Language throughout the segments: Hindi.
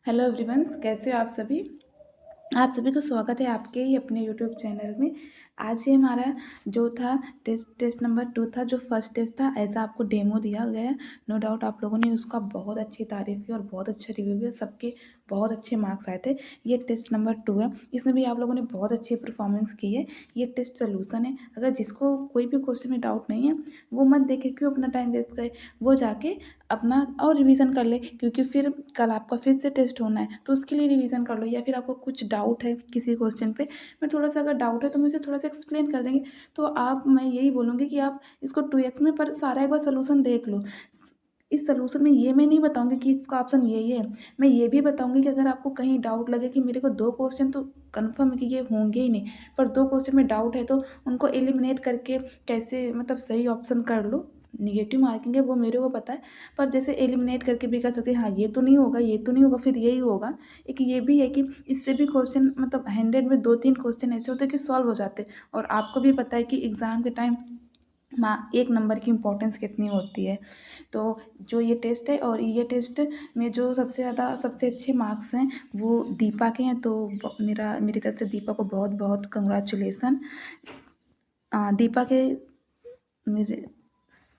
हेलो एवरीवन, कैसे हो आप सभी। आप सभी को स्वागत है आपके ही अपने यूट्यूब चैनल में। आज ये हमारा जो था टेस्ट नंबर 2 था, जो फर्स्ट टेस्ट था ऐसा आपको डेमो दिया गया। नो डाउट आप लोगों ने उसका बहुत अच्छी तारीफ़ की और बहुत अच्छा रिव्यू दिया, सबके बहुत अच्छे मार्क्स आए थे। ये टेस्ट नंबर 2 है, इसमें भी आप लोगों ने बहुत अच्छी परफॉर्मेंस की है। ये टेस्ट सोल्यूशन है, अगर जिसको कोई भी क्वेश्चन में डाउट नहीं है वो मत देखे क्यों अपना टाइम वेस्ट करे, वो जाके अपना और रिवीजन कर ले, क्योंकि फिर कल आपका फिर से टेस्ट होना है तो उसके लिए रिवीजन कर लो। या फिर आपको कुछ डाउट है किसी क्वेश्चन पे, मैं थोड़ा सा अगर डाउट है तो मुझे थोड़ा सा एक्सप्लेन कर देंगे, तो आप मैं यही बोलूँगी कि आप इसको 2x में पर सारा एक बार सोल्यूशन देख लो। इस सोल्यूशन में ये मैं नहीं बताऊँगी कि इसका ऑप्शन यही है, मैं ये भी बताऊँगी कि अगर आपको कहीं डाउट लगे कि मेरे को 2 क्वेश्चन तो कन्फर्म है कि ये होंगे ही नहीं, पर 2 क्वेश्चन में डाउट है तो उनको एलिमिनेट करके कैसे मतलब सही ऑप्शन कर लो। नेगेटिव मार्किंग है वो मेरे को पता है, पर जैसे एलिमिनेट करके भी कर सकते हैं, हाँ ये तो नहीं होगा, ये तो नहीं होगा, फिर यही होगा। एक ये भी है कि इससे भी क्वेश्चन मतलब 100 में 2-3 क्वेश्चन ऐसे होते हैं कि सॉल्व हो जाते हैं। और आपको भी पता है कि एग्ज़ाम के टाइम एक नंबर की इम्पोर्टेंस कितनी होती है। तो जो ये टेस्ट है, और ये टेस्ट में जो सबसे ज़्यादा सबसे अच्छे मार्क्स हैं वो दीपा के हैं, तो मेरी तरफ से दीपा को बहुत बहुत कंग्रेचुलेसन। दीपा के मेरे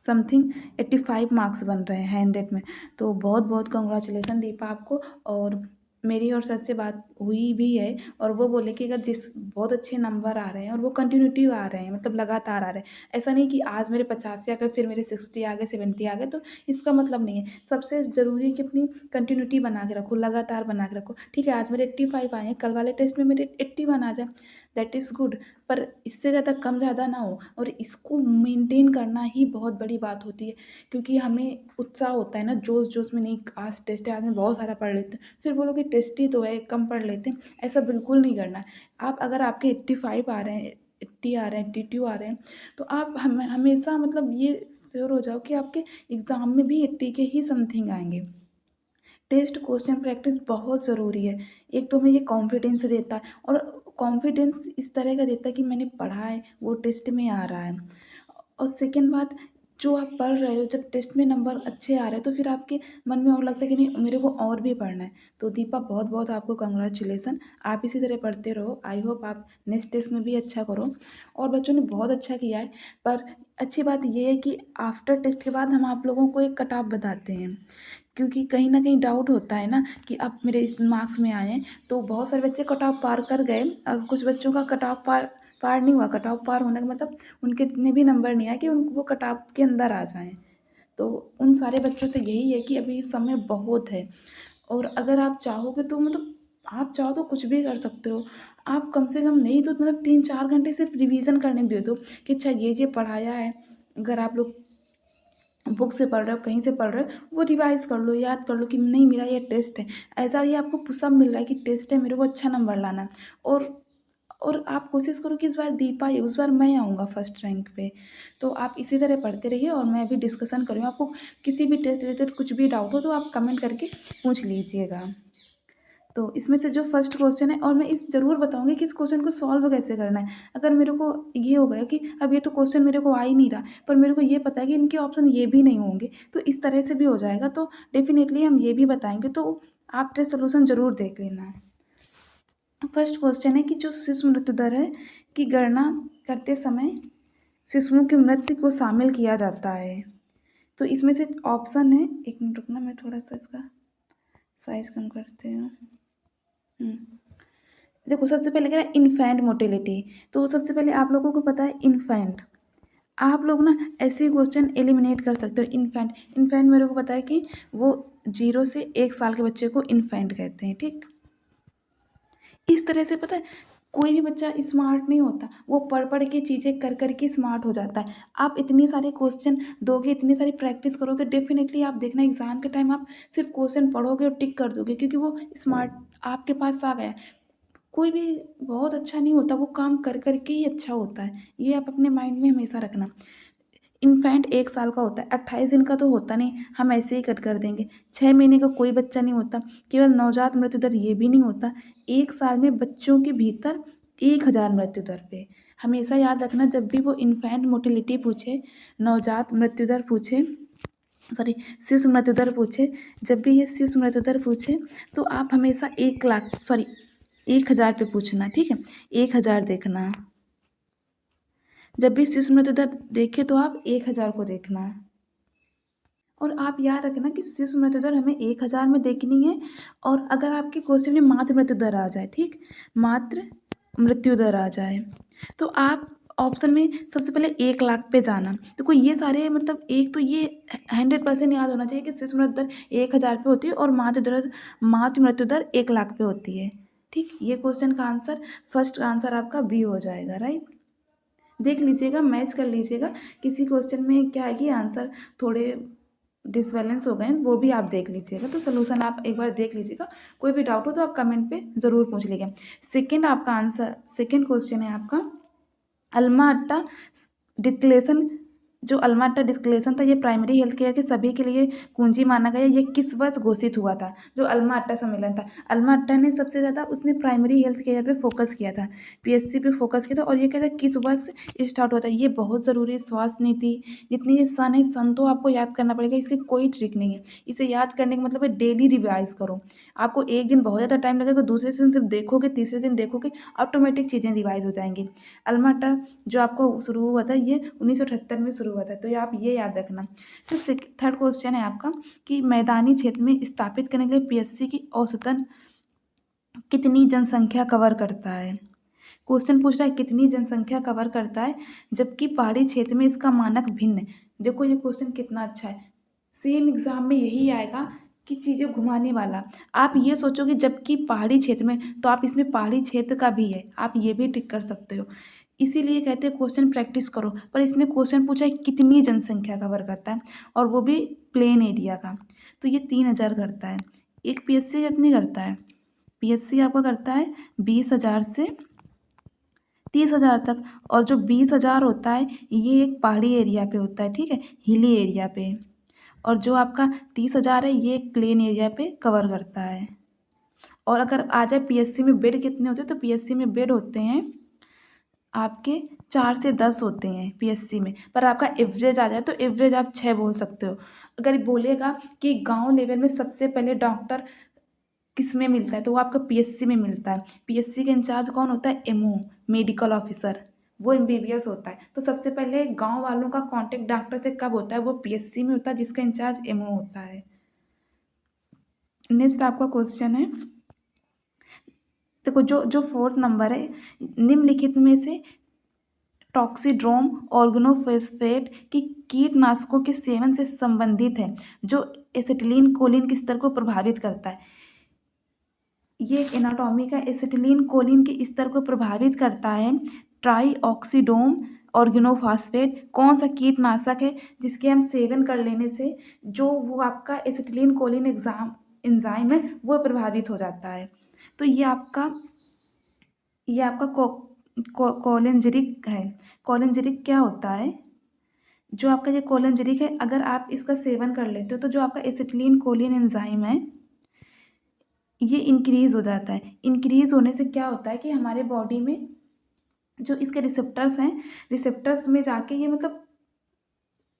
समथिंग 85 मार्क्स बन रहे हैं 100 में, तो बहुत बहुत कंग्रेचुलेसन दीपा आपको। और मेरी और सर से बात हुई भी है, और वो बोले कि अगर जिस बहुत अच्छे नंबर आ रहे हैं और वो कंटिन्यूटी आ रहे हैं, मतलब लगातार आ रहे हैं, ऐसा नहीं कि आज मेरे 85 आ गए फिर मेरे 60 आ गए 70 आ गए, तो इसका मतलब नहीं है। सबसे ज़रूरी है कि अपनी कंटिन्यूटी बना के रखो, लगातार बना के रखो। ठीक है, आज मेरे 85 आए हैं, कल वाले टेस्ट में मेरे 81 आ जाए, दैट इज़ गुड, पर इससे ज़्यादा कम ज़्यादा ना हो। और इसको मेंटेन करना ही बहुत बड़ी बात होती है, क्योंकि हमें उत्साह होता है ना, जोश जोश में, नहीं आज टेस्ट है, आज मैं बहुत सारा पढ़ लेती हूँ, फिर बोलो कि टेस्ट ही तो है कम पढ़ लेते हैं, ऐसा बिल्कुल नहीं करना है। आप अगर आपके 85 आ रहे हैं, 80 आ रहे हैं, 82 आ रहे हैं, तो आप हमेशा मतलब ये श्योर हो जाओ कि आपके एग्ज़ाम में भी 80 के ही समथिंग आएंगे। टेस्ट क्वेश्चन प्रैक्टिस बहुत ज़रूरी है। एक तो हमें ये कॉन्फिडेंस देता है, और कॉन्फिडेंस इस तरह का देता है कि मैंने पढ़ा है, वो टेस्ट में आ रहा है। और सेकंड बात, जो आप पढ़ रहे हो, जब टेस्ट में नंबर अच्छे आ रहे हैं तो फिर आपके मन में और लगता है कि नहीं मेरे को और भी पढ़ना है। तो दीपा बहुत बहुत आपको कंग्रेचुलेसन, आप इसी तरह पढ़ते रहो। आई होप आप नेक्स्ट टेस्ट में भी अच्छा करो। और बच्चों ने बहुत अच्छा किया है, पर अच्छी बात ये है कि आफ्टर टेस्ट के बाद हम आप लोगों को एक कट ऑफ बताते हैं, क्योंकि कहीं न कहीं डाउट होता है ना कि अब मेरे इस मार्क्स में आए हैं, तो बहुत सारे बच्चे कट ऑफ पार कर गए और कुछ बच्चों का कट ऑफ पार पार नहीं हुआ। कट ऑफ पार होने का मतलब उनके इतने भी नंबर नहीं आए कि उन वो कट ऑफ के अंदर आ जाएँ। तो उन सारे बच्चों से यही है कि अभी समय बहुत है, और अगर आप चाहोगे तो मतलब आप चाहो तो कुछ भी कर सकते हो। आप कम से कम नहीं तो मतलब 3-4 घंटे सिर्फ रिवीज़न करने दे दो कि अच्छा ये पढ़ाया है। अगर आप लोग बुक से पढ़ रहे हो, कहीं से पढ़ रहे हो, वो रिवाइज़ कर लो, याद कर लो कि नहीं मेरा ये टेस्ट है। ऐसा ही आपको पुशअप मिल रहा है कि टेस्ट है, मेरे को अच्छा नंबर लाना है। और और आप कोशिश करो कि इस बार दीपा ही, उस बार मैं आऊँगा फर्स्ट रैंक पे। तो आप इसी तरह पढ़ते रहिए, और मैं अभी डिस्कशन कर रही हूँ। आपको किसी भी टेस्ट रिलेटेड कुछ भी डाउट हो तो आप कमेंट करके पूछ लीजिएगा। तो इसमें से जो फर्स्ट क्वेश्चन है, और मैं इस ज़रूर बताऊँगी कि इस क्वेश्चन को सॉल्व कैसे करना है। अगर मेरे को ये हो गया कि अब ये तो क्वेश्चन मेरे को आ ही नहीं रहा, पर मेरे को ये पता है कि इनके ऑप्शन ये भी नहीं होंगे, तो इस तरह से भी हो जाएगा। तो डेफ़िनेटली हम ये भी बताएँगे, तो आप टेस्ट सॉल्यूशन ज़रूर देख लेना। फर्स्ट क्वेश्चन है कि जो शिशु मृत्यु दर है की गणना करते समय शिशुओं की मृत्यु को शामिल किया जाता है। तो इसमें से ऑप्शन है, एक मिनट रुकना, मैं थोड़ा सा इसका साइज़ कम करती हूँ। देखो, सबसे पहले कह रहा है इन्फेंट मोटिलिटी, तो सबसे पहले आप लोगों को पता है इन्फेंट, आप लोग ना ऐसे ही क्वेश्चन एलिमिनेट कर सकते हो। इन्फेंट, इन्फेंट मेरे को पता है कि वो 0 से 1 साल के बच्चे को इन्फेंट कहते हैं, ठीक। इस तरह से पता है कोई भी बच्चा स्मार्ट नहीं होता, वो पढ़ पढ़ के चीज़ें कर कर के स्मार्ट हो जाता है। आप इतनी सारे क्वेश्चन दोगे, इतनी सारी प्रैक्टिस करोगे, डेफिनेटली आप देखना एग्ज़ाम के टाइम आप सिर्फ क्वेश्चन पढ़ोगे और टिक कर दोगे, क्योंकि वो स्मार्ट आपके पास आ गया। कोई भी बहुत अच्छा नहीं होता, वो काम कर कर के ही अच्छा होता है, ये आप अपने माइंड में हमेशा रखना। इन्फैंट 1 साल का होता है, 28 दिन का तो होता नहीं, हम ऐसे ही कट कर देंगे। 6 महीने का कोई बच्चा नहीं होता, केवल नवजात मृत्यु दर ये भी नहीं होता। 1 साल में बच्चों के भीतर 1000 मृत्यु दर पे। हमेशा याद रखना, जब भी वो इन्फैंट मोर्टेलिटी पूछे, नवजात मृत्यु दर पूछे, सॉरी शिशु मृत्यु दर पूछे, जब भी ये शिशु मृत्यु दर पूछे तो आप हमेशा 1,00,000 पे पूछना, ठीक है, 1,000 देखना। जब भी शिशु मृत्यु दर देखे तो आप 1,000 को देखना। और आप याद रखना कि शिशु मृत्यु दर हमें 1,000 में देखनी है। और अगर आपके क्वेश्चन में मातृ मृत्यु दर आ जाए, ठीक, मातृ मृत्यु दर आ जाए तो आप ऑप्शन में सबसे पहले 1,00,000 पे जाना। तो कोई ये सारे मतलब एक तो ये 100% याद होना चाहिए कि शिशु मृत्यु दर 1,000 पे होती है और मातृ मृत्यु दर 1,00,000 पे होती है, ठीक। ये क्वेश्चन का आंसर, फर्स्ट आंसर आपका बी हो जाएगा, राइट। देख लीजिएगा, मैच कर लीजिएगा, किसी क्वेश्चन में क्या है कि आंसर थोड़े डिसबैलेंस हो गए, वो भी आप देख लीजिएगा। तो सोल्यूशन आप एक बार देख लीजिएगा। कोई भी डाउट हो तो आप कमेंट पे ज़रूर पूछ लीजिएगा। सेकेंड क्वेश्चन है आपका अल्मा अट्टा डिक्लेरेशन। जो अल्मा अट्टा डिक्लेरेशन था ये प्राइमरी हेल्थ केयर के सभी के लिए कुंजी माना गया। ये किस वर्ष घोषित हुआ था? जो अल्मा अट्टा सम्मेलन था, अल्मा अट्टा ने सबसे ज़्यादा उसने प्राइमरी हेल्थ केयर पे फोकस किया था, पीएचसी पे फोकस किया था। और ये कहता है किस वर्ष स्टार्ट हुआ था? ये बहुत ज़रूरी है। स्वास्थ्य नीति जितनी ये सन है, सन तो आपको याद करना पड़ेगा, इसकी कोई ट्रिक नहीं है। इसे याद करने का मतलब है डेली रिवाइज करो। आपको एक दिन बहुत ज़्यादा टाइम लगेगा, दूसरे दिन सिर्फ देखोगे, तीसरे दिन देखोगे, ऑटोमेटिक चीज़ें रिवाइज हो जाएंगी। अल्मा अट्टा जो आपको शुरू हुआ था ये 1978 में शुरू हुआ था, तो ये आप ये याद रखना। फिर थर्ड क्वेश्चन है आपका कि मैदानी क्षेत्र में स्थापित करने के लिए पीएचसी की औसतन कितनी जनसंख्या कवर करता है? क्वेश्चन पूछ रहा है कितनी जनसंख्या कवर करता है, जबकि पहाड़ी क्षेत्र में इसका मानक भिन्न है। देखो ये क्वेश्चन कितना अच्छा है, सेम एग्जाम में यही आएगा कि चीज़ें घुमाने वाला। आप ये सोचोगे जबकि पहाड़ी क्षेत्र में, तो आप इसमें पहाड़ी क्षेत्र का भी है, आप ये भी टिक कर सकते हो। इसीलिए कहते हैं क्वेश्चन प्रैक्टिस करो। पर इसने क्वेश्चन पूछा है कितनी जनसंख्या कवर करता है, और वो भी प्लेन एरिया का। तो ये 3,000 करता है। एक पीएचसी कितनी करता है? पीएचसी आपका करता है 20,000 से 30,000 तक। और जो 20,000 होता है ये एक पहाड़ी एरिया पे होता है, ठीक है, हिली एरिया पे। और जो आपका 30,000 है ये एक प्लेन एरिया पे कवर करता है। और अगर आ जाए पीएचसी में बेड कितने होते हैं, तो पीएचसी में बेड होते हैं आपके 4 से 10 होते हैं पीएचसी में। पर आपका एवरेज आ जाए तो एवरेज आप 6 बोल सकते हो। अगर बोलेगा कि गांव लेवल में सबसे पहले डॉक्टर किस में मिलता है, तो वो आपका पीएचसी में मिलता है। पीएचसी के इंचार्ज कौन होता है? एमओ, मेडिकल ऑफिसर, वो एमबीबीएस होता है। तो सबसे पहले गांव वालों का कांटेक्ट डॉक्टर से कब होता है? वो पीएचसी में होता है, जिसका इंचार्ज एमओ होता है। नेक्स्ट आपका क्वेश्चन है, देखो जो फोर्थ नंबर है, निम्नलिखित में से टॉक्सीड्रोम ऑर्गेनोफॉस्फेट की कीटनाशकों के सेवन से संबंधित है जो एसिटिलीन कोलिन के स्तर को प्रभावित करता है। ये एनाटॉमी का एसिटिलीन कोलिन के स्तर को प्रभावित करता है। ट्राईऑक्सीडोम ऑर्गेनोफॉस्फेट कौन सा कीटनाशक है जिसके हम सेवन कर लेने से जो वो आपका एसिटिलीन कोलिन एंजाइम है वो प्रभावित हो जाता है? तो ये आपका कोलिनजेरिक है। कोलिनजेरिक क्या होता है? जो आपका ये कोलिनजेरिक है, अगर आप इसका सेवन कर लेते हो तो जो आपका एसिटिलीन कोलिन एंजाइम है ये इंक्रीज़ हो जाता है। इंक्रीज़ होने से क्या होता है कि हमारे बॉडी में जो इसके रिसेप्टर्स हैं, रिसेप्टर्स में जाके ये मतलब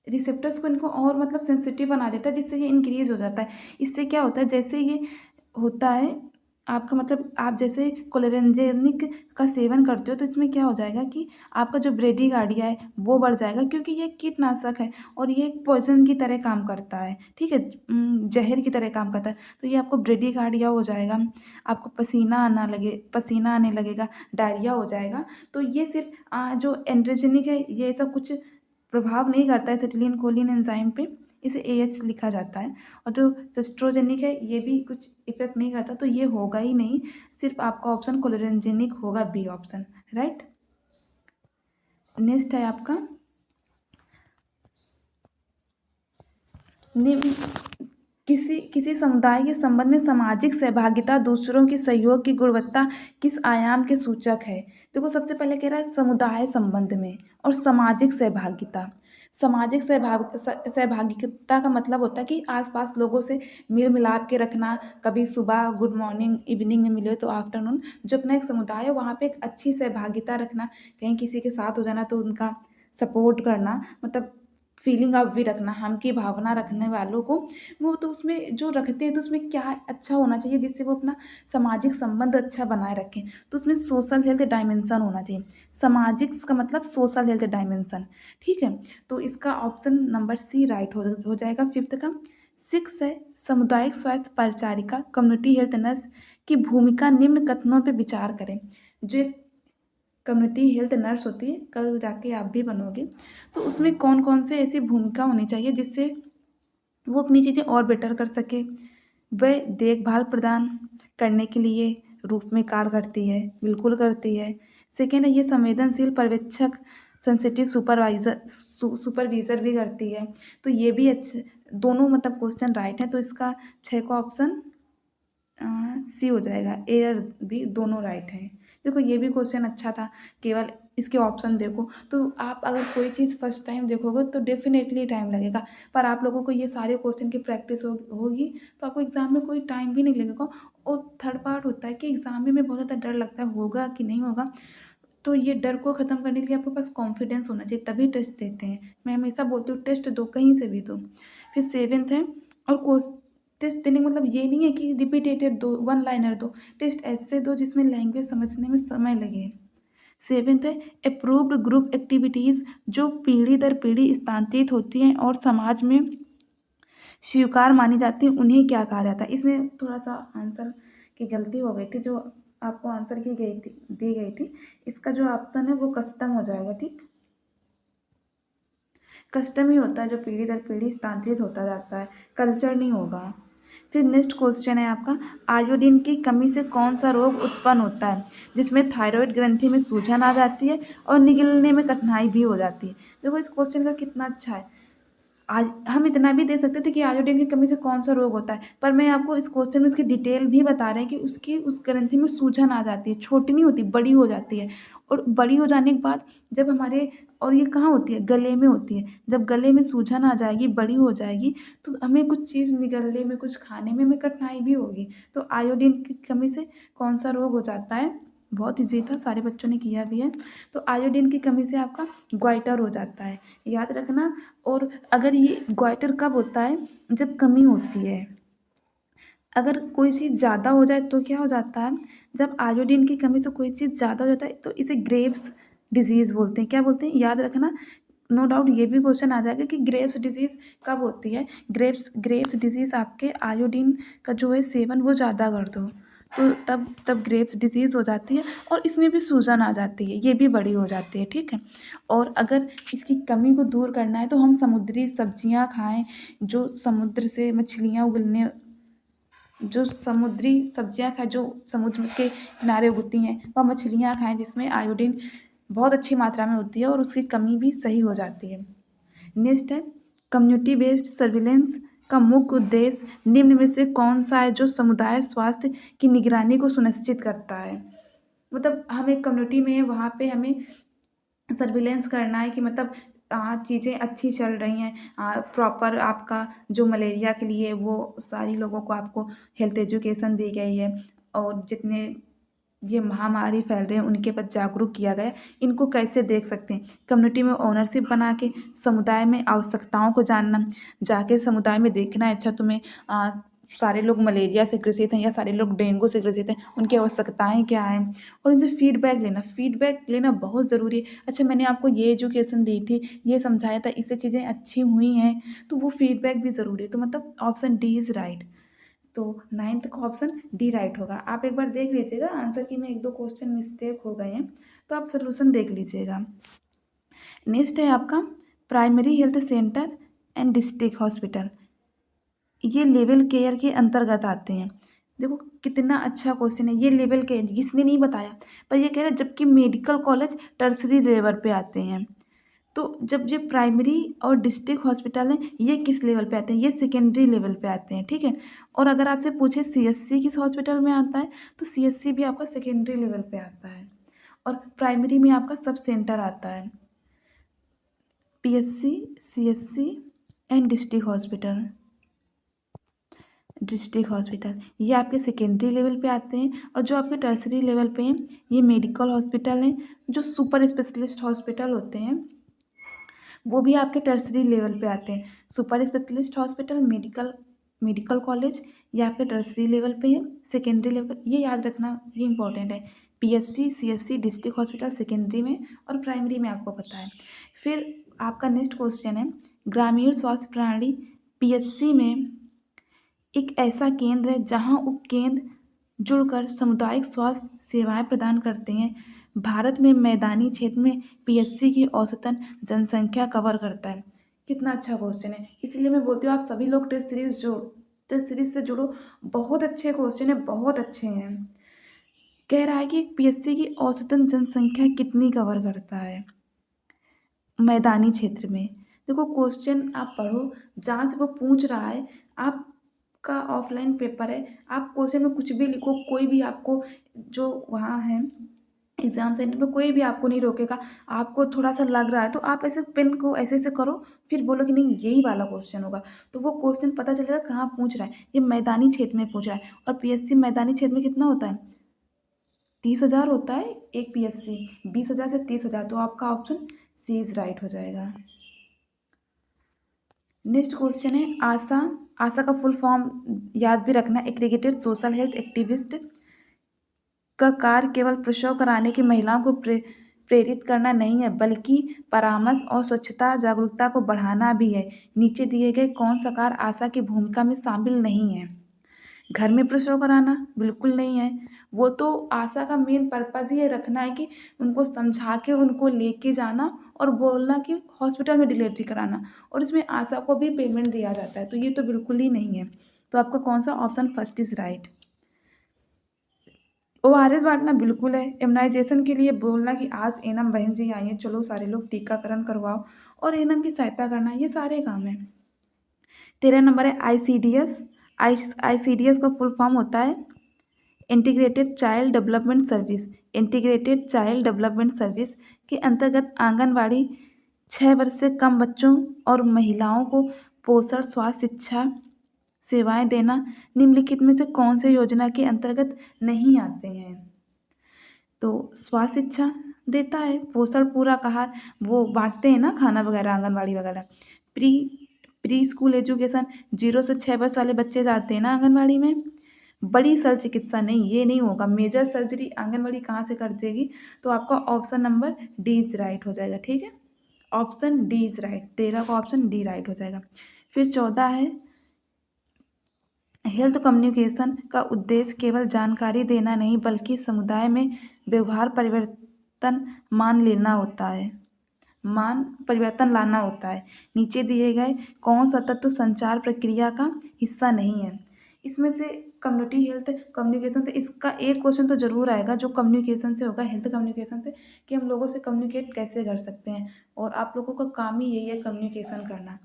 रिसेप्टर्स को इनको और मतलब सेंसिटिव बना देता है, जिससे ये इंक्रीज़ हो जाता है। इससे क्या होता है, जैसे ये होता है आपका मतलब आप जैसे कोलिनजेनिक का सेवन करते हो तो इसमें क्या हो जाएगा कि आपका जो ब्रेडिकार्डिया है वो बढ़ जाएगा, क्योंकि ये कीटनाशक है और ये एक पॉइजन की तरह काम करता है, ठीक है, जहर की तरह काम करता है। तो ये आपको ब्रेडिकार्डिया हो जाएगा, आपको पसीना आने लगेगा, डायरिया हो जाएगा। तो ये सिर्फ जो एंड्रोजेनिक है ये सब कुछ प्रभाव नहीं करता है एसिटिलीन कोलिन एंजाइम पे, इसे AH लिखा जाता है। और जो सिस्ट्रोजेनिक है ये भी कुछ इफेक्ट नहीं करता, तो ये होगा ही नहीं, सिर्फ आपका ऑप्शन कोलिनजेनिक होगा, बी ऑप्शन, राइट। नेक्स्ट है आपका किसी समुदाय के संबंध में सामाजिक सहभागिता दूसरों के सहयोग की गुणवत्ता किस आयाम के सूचक है? देखो सबसे पहले कह रहा है समुदाय संबंध में और सामाजिक सहभागिता। सामाजिक सहभागिता का मतलब होता है कि आसपास लोगों से मेल मिलाप के रखना, कभी सुबह गुड मॉर्निंग, इवनिंग में मिले तो आफ्टरनून। जो अपना एक समुदाय है वहाँ पे एक अच्छी सहभागिता रखना, कहीं किसी के साथ हो जाना तो उनका सपोर्ट करना, मतलब फीलिंग आप भी रखना, हम की भावना रखने वालों को वो तो उसमें जो रखते हैं तो उसमें क्या अच्छा होना चाहिए जिससे वो अपना सामाजिक संबंध अच्छा बनाए रखें। तो उसमें सोशल हेल्थ डायमेंशन होना चाहिए। सामाजिक का मतलब सोशल हेल्थ डायमेंशन, ठीक है। तो इसका ऑप्शन नंबर सी राइट हो जाएगा फिफ्थ का। सिक्स है सामुदायिक स्वास्थ्य परिचारिका कम्युनिटी हेल्थ नर्स की भूमिका निम्न कथनों पर विचार करें। जो एक कम्युनिटी हेल्थ नर्स होती है, कल जाके आप भी बनोगे, तो उसमें कौन कौन से ऐसी भूमिका होनी चाहिए जिससे वो अपनी चीज़ें और बेटर कर सके। वह देखभाल प्रदान करने के लिए रूप में कार्य करती है, बिल्कुल करती है। सेकेंड है ये संवेदनशील पर्यवेक्षक सेंसिटिव सुपरवाइजर भी करती है। तो ये भी अच्छे दोनों मतलब क्वेश्चन राइट है। तो इसका 6 का ऑप्शन सी हो जाएगा। ए और बी दोनों राइट हैं। देखो ये भी क्वेश्चन अच्छा था, केवल इसके ऑप्शन देखो। तो आप अगर कोई चीज़ फर्स्ट टाइम देखोगे तो डेफिनेटली टाइम लगेगा, पर आप लोगों को ये सारे क्वेश्चन की प्रैक्टिस होगी तो आपको एग्ज़ाम में कोई टाइम भी नहीं लगेगा। और थर्ड पार्ट होता है कि एग्ज़ाम में बहुत ज़्यादा डर लगता है होगा कि नहीं होगा, तो ये डर को ख़त्म करने के लिए आपके पास कॉन्फिडेंस होना चाहिए, तभी टेस्ट देते हैं। मैं हमेशा बोलती हूँ टेस्ट दो, कहीं से भी दो। फिर सेवेंथ है और टेस्ट देने का मतलब ये नहीं है कि रिपीटेटेड दो, वन लाइनर दो। टेस्ट ऐसे दो जिसमें लैंग्वेज समझने में समय लगे। सेवेंथ है अप्रूव्ड ग्रुप एक्टिविटीज़ जो पीढ़ी दर पीढ़ी स्थानांतरित होती हैं और समाज में स्वीकार मानी जाती है, उन्हें क्या कहा जाता है। इसमें थोड़ा सा आंसर की गलती हो गई थी, जो आपको आंसर दी गई थी। इसका जो ऑप्शन है वो कस्टम हो जाएगा, ठीक। कस्टम ही होता है जो पीढ़ी दर पीढ़ी स्थानांतरित होता जाता है, कल्चर नहीं होगा। फिर नेक्स्ट क्वेश्चन है आपका, आयोडीन की कमी से कौन सा रोग उत्पन्न होता है जिसमें थायराइड ग्रंथि में सूजन आ जाती है और निगलने में कठिनाई भी हो जाती है। देखो इस क्वेश्चन का कितना अच्छा है। आज हम इतना भी दे सकते थे कि आयोडीन की कमी से कौन सा रोग होता है, पर मैं आपको इस क्वेश्चन में उसकी डिटेल भी बता रहे हैं कि उसकी उस ग्रंथि में सूजन आ जाती है, छोटी नहीं होती, बड़ी हो जाती है। और बड़ी हो जाने के बाद जब हमारे, और ये कहाँ होती है, गले में होती है। जब गले में सूजन आ जाएगी, बड़ी हो जाएगी, तो हमें कुछ चीज़ निगलने में, कुछ खाने में हमें कठिनाई भी होगी। तो आयोडीन की कमी से कौन सा रोग हो जाता है, बहुत ईजी था, सारे बच्चों ने किया भी है। तो आयोडीन की कमी से आपका ग्वाइटर हो जाता है, याद रखना। और अगर ये ग्वाइटर कब होता है, जब कमी होती है। अगर कोई चीज़ ज़्यादा हो जाए तो क्या हो जाता है, जब आयोडीन की कमी से कोई चीज़ ज़्यादा हो जाता है तो इसे ग्रेव्स डिजीज़ बोलते हैं। क्या बोलते हैं, याद रखना। नो डाउट ये भी क्वेश्चन आ जाएगा कि ग्रेव्स डिजीज़ कब होती है। ग्रेव्स डिजीज़ आपके आयोडीन का जो है सेवन वो ज़्यादा कर दो, तो तब ग्रेव्स डिजीज़ हो जाती है और इसमें भी सूजन आ जाती है, ये भी बड़ी हो जाती है, ठीक है। और अगर इसकी कमी को दूर करना है तो हम समुद्री सब्जियां खाएं, जो समुद्र से मछलियां उगलने, जो समुद्री सब्जियां खाएं जो समुद्र के किनारे उगती हैं, वह मछलियां खाएं जिसमें आयोडीन बहुत अच्छी मात्रा में होती है और उसकी कमी भी सही हो जाती है। नेक्स्ट है कम्युनिटी बेस्ड सर्विलेंस का मुख्य उद्देश्य निम्न में से कौन सा है जो समुदाय स्वास्थ्य की निगरानी को सुनिश्चित करता है। मतलब हम एक कम्युनिटी में हैं, वहाँ पे हमें सर्विलेंस करना है कि मतलब चीज़ें अच्छी चल रही हैं, प्रॉपर आपका जो मलेरिया के लिए वो सारी लोगों को आपको हेल्थ एजुकेशन दी गई है, और जितने ये महामारी फैल रहे हैं उनके प्रति जागरूक किया गया। इनको कैसे देख सकते हैं, कम्युनिटी में ओनरशिप बना के, समुदाय में आवश्यकताओं को जानना, जाके समुदाय में देखना है, अच्छा तुम्हें सारे लोग मलेरिया से ग्रसित हैं या सारे लोग डेंगू से ग्रसित हैं, उनकी आवश्यकताएं क्या हैं, और उनसे फीडबैक लेना बहुत ज़रूरी है। अच्छा मैंने आपको ये एजुकेशन दी थी, ये समझाया था, इससे चीज़ें अच्छी हुई हैं, तो वो फीडबैक भी ज़रूरी है। तो मतलब ऑप्शन डी इज़ राइट। तो नाइन्थ का ऑप्शन डी राइट होगा। आप एक बार देख लीजिएगा आंसर की में एक दो क्वेश्चन मिस्टेक हो गए हैं, तो आप सोल्यूशन देख लीजिएगा। नेक्स्ट है आपका primary health centre and district hospital, ये लेवल केयर के अंतर्गत आते हैं। देखो कितना अच्छा क्वेश्चन है, ये लेवल केयर इसने नहीं बताया, पर ये कह रहा है जबकि मेडिकल कॉलेज टर्सरी लेवल पे आते हैं। तो जब ये प्राइमरी और डिस्ट्रिक्ट हॉस्पिटल हैं, ये किस लेवल पे आते हैं, ये सेकेंडरी लेवल पे आते हैं, ठीक है। और अगर आपसे पूछे सीएससी किस हॉस्पिटल में आता है, तो सीएससी भी आपका सेकेंडरी लेवल पे आता है, और प्राइमरी में आपका सब सेंटर आता है, PSC, CSC and district hospital ये आपके सेकेंडरी लेवल पे आते हैं। और जो आपके टर्सरी लेवल पे हैं, ये मेडिकल हॉस्पिटल हैं, जो सुपर स्पेशलिस्ट हॉस्पिटल होते हैं, वो भी आपके टर्सरी लेवल पे आते हैं। Super specialist hospital, medical college, ये आपके टर्सरी लेवल पे है। सेकेंडरी लेवल, ये याद रखना, ये इंपॉर्टेंट है। PSC, CSC, district hospital secondary में, और प्राइमरी में आपको पता है। फिर आपका नेक्स्ट क्वेश्चन है, ग्रामीण स्वास्थ्य प्रणाली पीएससी में एक ऐसा केंद्र है जहां उपकेंद्र जुड़कर सामुदायिक स्वास्थ्य सेवाएं प्रदान करते हैं। भारत में मैदानी क्षेत्र में पीएससी की औसतन जनसंख्या कवर करता है। कितना अच्छा क्वेश्चन है, इसलिए मैं बोलती हूँ आप सभी लोग टेस्ट सीरीज से जुड़ो। बहुत अच्छे क्वेश्चन है, बहुत अच्छे हैं। कह रहा है कि पीएससी की औसतन जनसंख्या कितनी कवर करता है मैदानी क्षेत्र में। देखो क्वेश्चन आप पढ़ो, जहाँ से वो पूछ रहा है, आपका ऑफलाइन पेपर है, आप क्वेश्चन में कुछ भी लिखो, कोई भी आपको जो वहाँ है एग्ज़ाम सेंटर में कोई भी आपको नहीं रोकेगा। आपको थोड़ा सा लग रहा है तो आप ऐसे पेन को ऐसे ऐसे करो, फिर बोलो कि नहीं यही वाला क्वेश्चन होगा, तो वो क्वेश्चन पता चलेगा कहाँ पूछ रहा है। ये मैदानी क्षेत्र में पूछ रहा है, और पीएससी मैदानी क्षेत्र में कितना होता है, 30,000 होता है एक पीएससी, 20,000 से 30,000, तो आपका ऑप्शन सी इज राइट हो जाएगा। नेक्स्ट क्वेश्चन है आशा। आशा का फुल फॉर्म याद भी रखना, एग्रीगेटेड सोशल हेल्थ एक्टिविस्ट का कार्य केवल प्रसव कराने की महिलाओं को प्रेरित करना नहीं है, बल्कि परामर्श और स्वच्छता जागरूकता को बढ़ाना भी है। नीचे दिए गए कौन सा कार्य आशा की भूमिका में शामिल नहीं है। घर में प्रसव कराना बिल्कुल नहीं है, वो तो आशा का मेन पर्पज़ ही ये रखना है कि उनको समझा के उनको लेके जाना और बोलना कि हॉस्पिटल में डिलीवरी कराना, और इसमें आशा को भी पेमेंट दिया जाता है, तो ये तो बिल्कुल ही नहीं है। तो आपका कौन सा option first is right. ORS बांटना बिल्कुल है। इम्यूनाइजेशन के लिए बोलना कि आज एनम बहन जी आई हैं, चलो सारे लोग टीकाकरण करवाओ, और एनम की सहायता करना, ये सारे काम हैं। 13 नंबर है आईसीडीएस। आईसीडीएस का फुल फॉर्म होता है integrated child development service. Integrated child development service के अंतर्गत आंगनवाड़ी 6 वर्ष से कम बच्चों और महिलाओं को पोषण, स्वास्थ्य, शिक्षा सेवाएं देना निम्नलिखित में से कौन से योजना के अंतर्गत नहीं आते हैं। तो स्वास्थ्य शिक्षा देता है, पोषण पूरक आहार वो बांटते हैं ना, खाना वगैरह आंगनवाड़ी वगैरह। प्री प्री स्कूल एजुकेशन, 0 से 6 वर्ष वाले बच्चे जाते हैं ना आंगनवाड़ी में। बड़ी शल्य चिकित्सा नहीं, ये नहीं होगा। मेजर सर्जरी आंगनवाड़ी कहाँ से कर देगी, तो आपका option number D is right हो जाएगा। ठीक है, ऑप्शन डी इज राइट, 13 का ऑप्शन डी राइट हो जाएगा। फिर 14 है हेल्थ कम्युनिकेशन का उद्देश्य केवल जानकारी देना नहीं, बल्कि समुदाय में व्यवहार परिवर्तन मान परिवर्तन लाना होता है। नीचे दिए गए कौन सा तत्व संचार प्रक्रिया का हिस्सा नहीं है। इसमें से कम्युनिटी हेल्थ कम्युनिकेशन से इसका एक क्वेश्चन तो जरूर आएगा, जो कम्युनिकेशन से होगा, हेल्थ कम्युनिकेशन से, कि हम लोगों से कम्युनिकेट कैसे कर सकते हैं, और आप लोगों का काम ही यही है कम्युनिकेशन करना।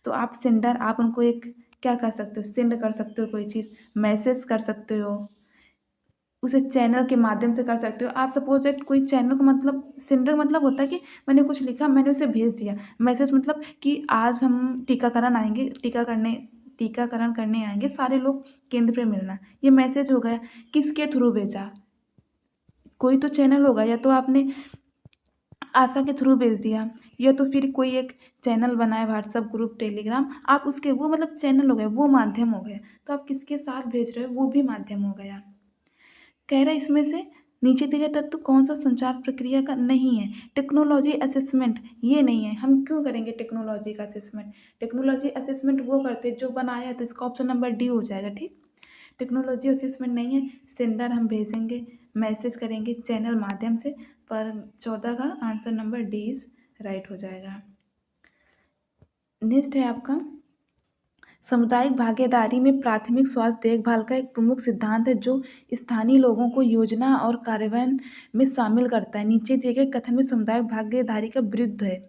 तो आप सेंडर, आप उनको एक क्या कर सकते हो, सेंड कर सकते हो कोई चीज़, मैसेज कर सकते हो, उसे चैनल के माध्यम से कर सकते हो। आप सपोज दैट कोई चैनल का मतलब, सेंडर मतलब होता है कि मैंने कुछ लिखा, मैंने उसे भेज दिया। मैसेज मतलब कि आज हम टीकाकरण करने आएंगे, सारे लोग केंद्र पे मिलना, ये मैसेज हो गया। किसके थ्रू भेजा, कोई तो चैनल होगा, या तो आपने आशा के थ्रू भेज दिया, या तो फिर कोई एक चैनल बनाए, व्हाट्सअप ग्रुप, टेलीग्राम, आप उसके, वो मतलब चैनल हो गए, वो माध्यम हो गए। तो आप किसके साथ भेज रहे हो, वो भी माध्यम हो गया। कह रहा है इसमें से नीचे दिए गए तत्व कौन सा संचार प्रक्रिया का नहीं है। टेक्नोलॉजी असेसमेंट, ये नहीं है। हम क्यों करेंगे टेक्नोलॉजी का असेसमेंट, टेक्नोलॉजी असेसमेंट वो करते जो बनाया है, तो इसका ऑप्शन नंबर डी हो जाएगा। ठीक, टेक्नोलॉजी असेसमेंट नहीं है। सेंडर हम भेजेंगे, मैसेज करेंगे चैनल माध्यम से, पर 14 का answer number D is right हो जाएगा। नेक्स्ट है आपका सामुदायिक भागीदारी में प्राथमिक स्वास्थ्य देखभाल का एक प्रमुख सिद्धांत है, जो स्थानीय लोगों को योजना और कार्यान्वयन में शामिल करता है। नीचे दिए गए कथन में सामुदायिक भागीदारी का विरुद्ध है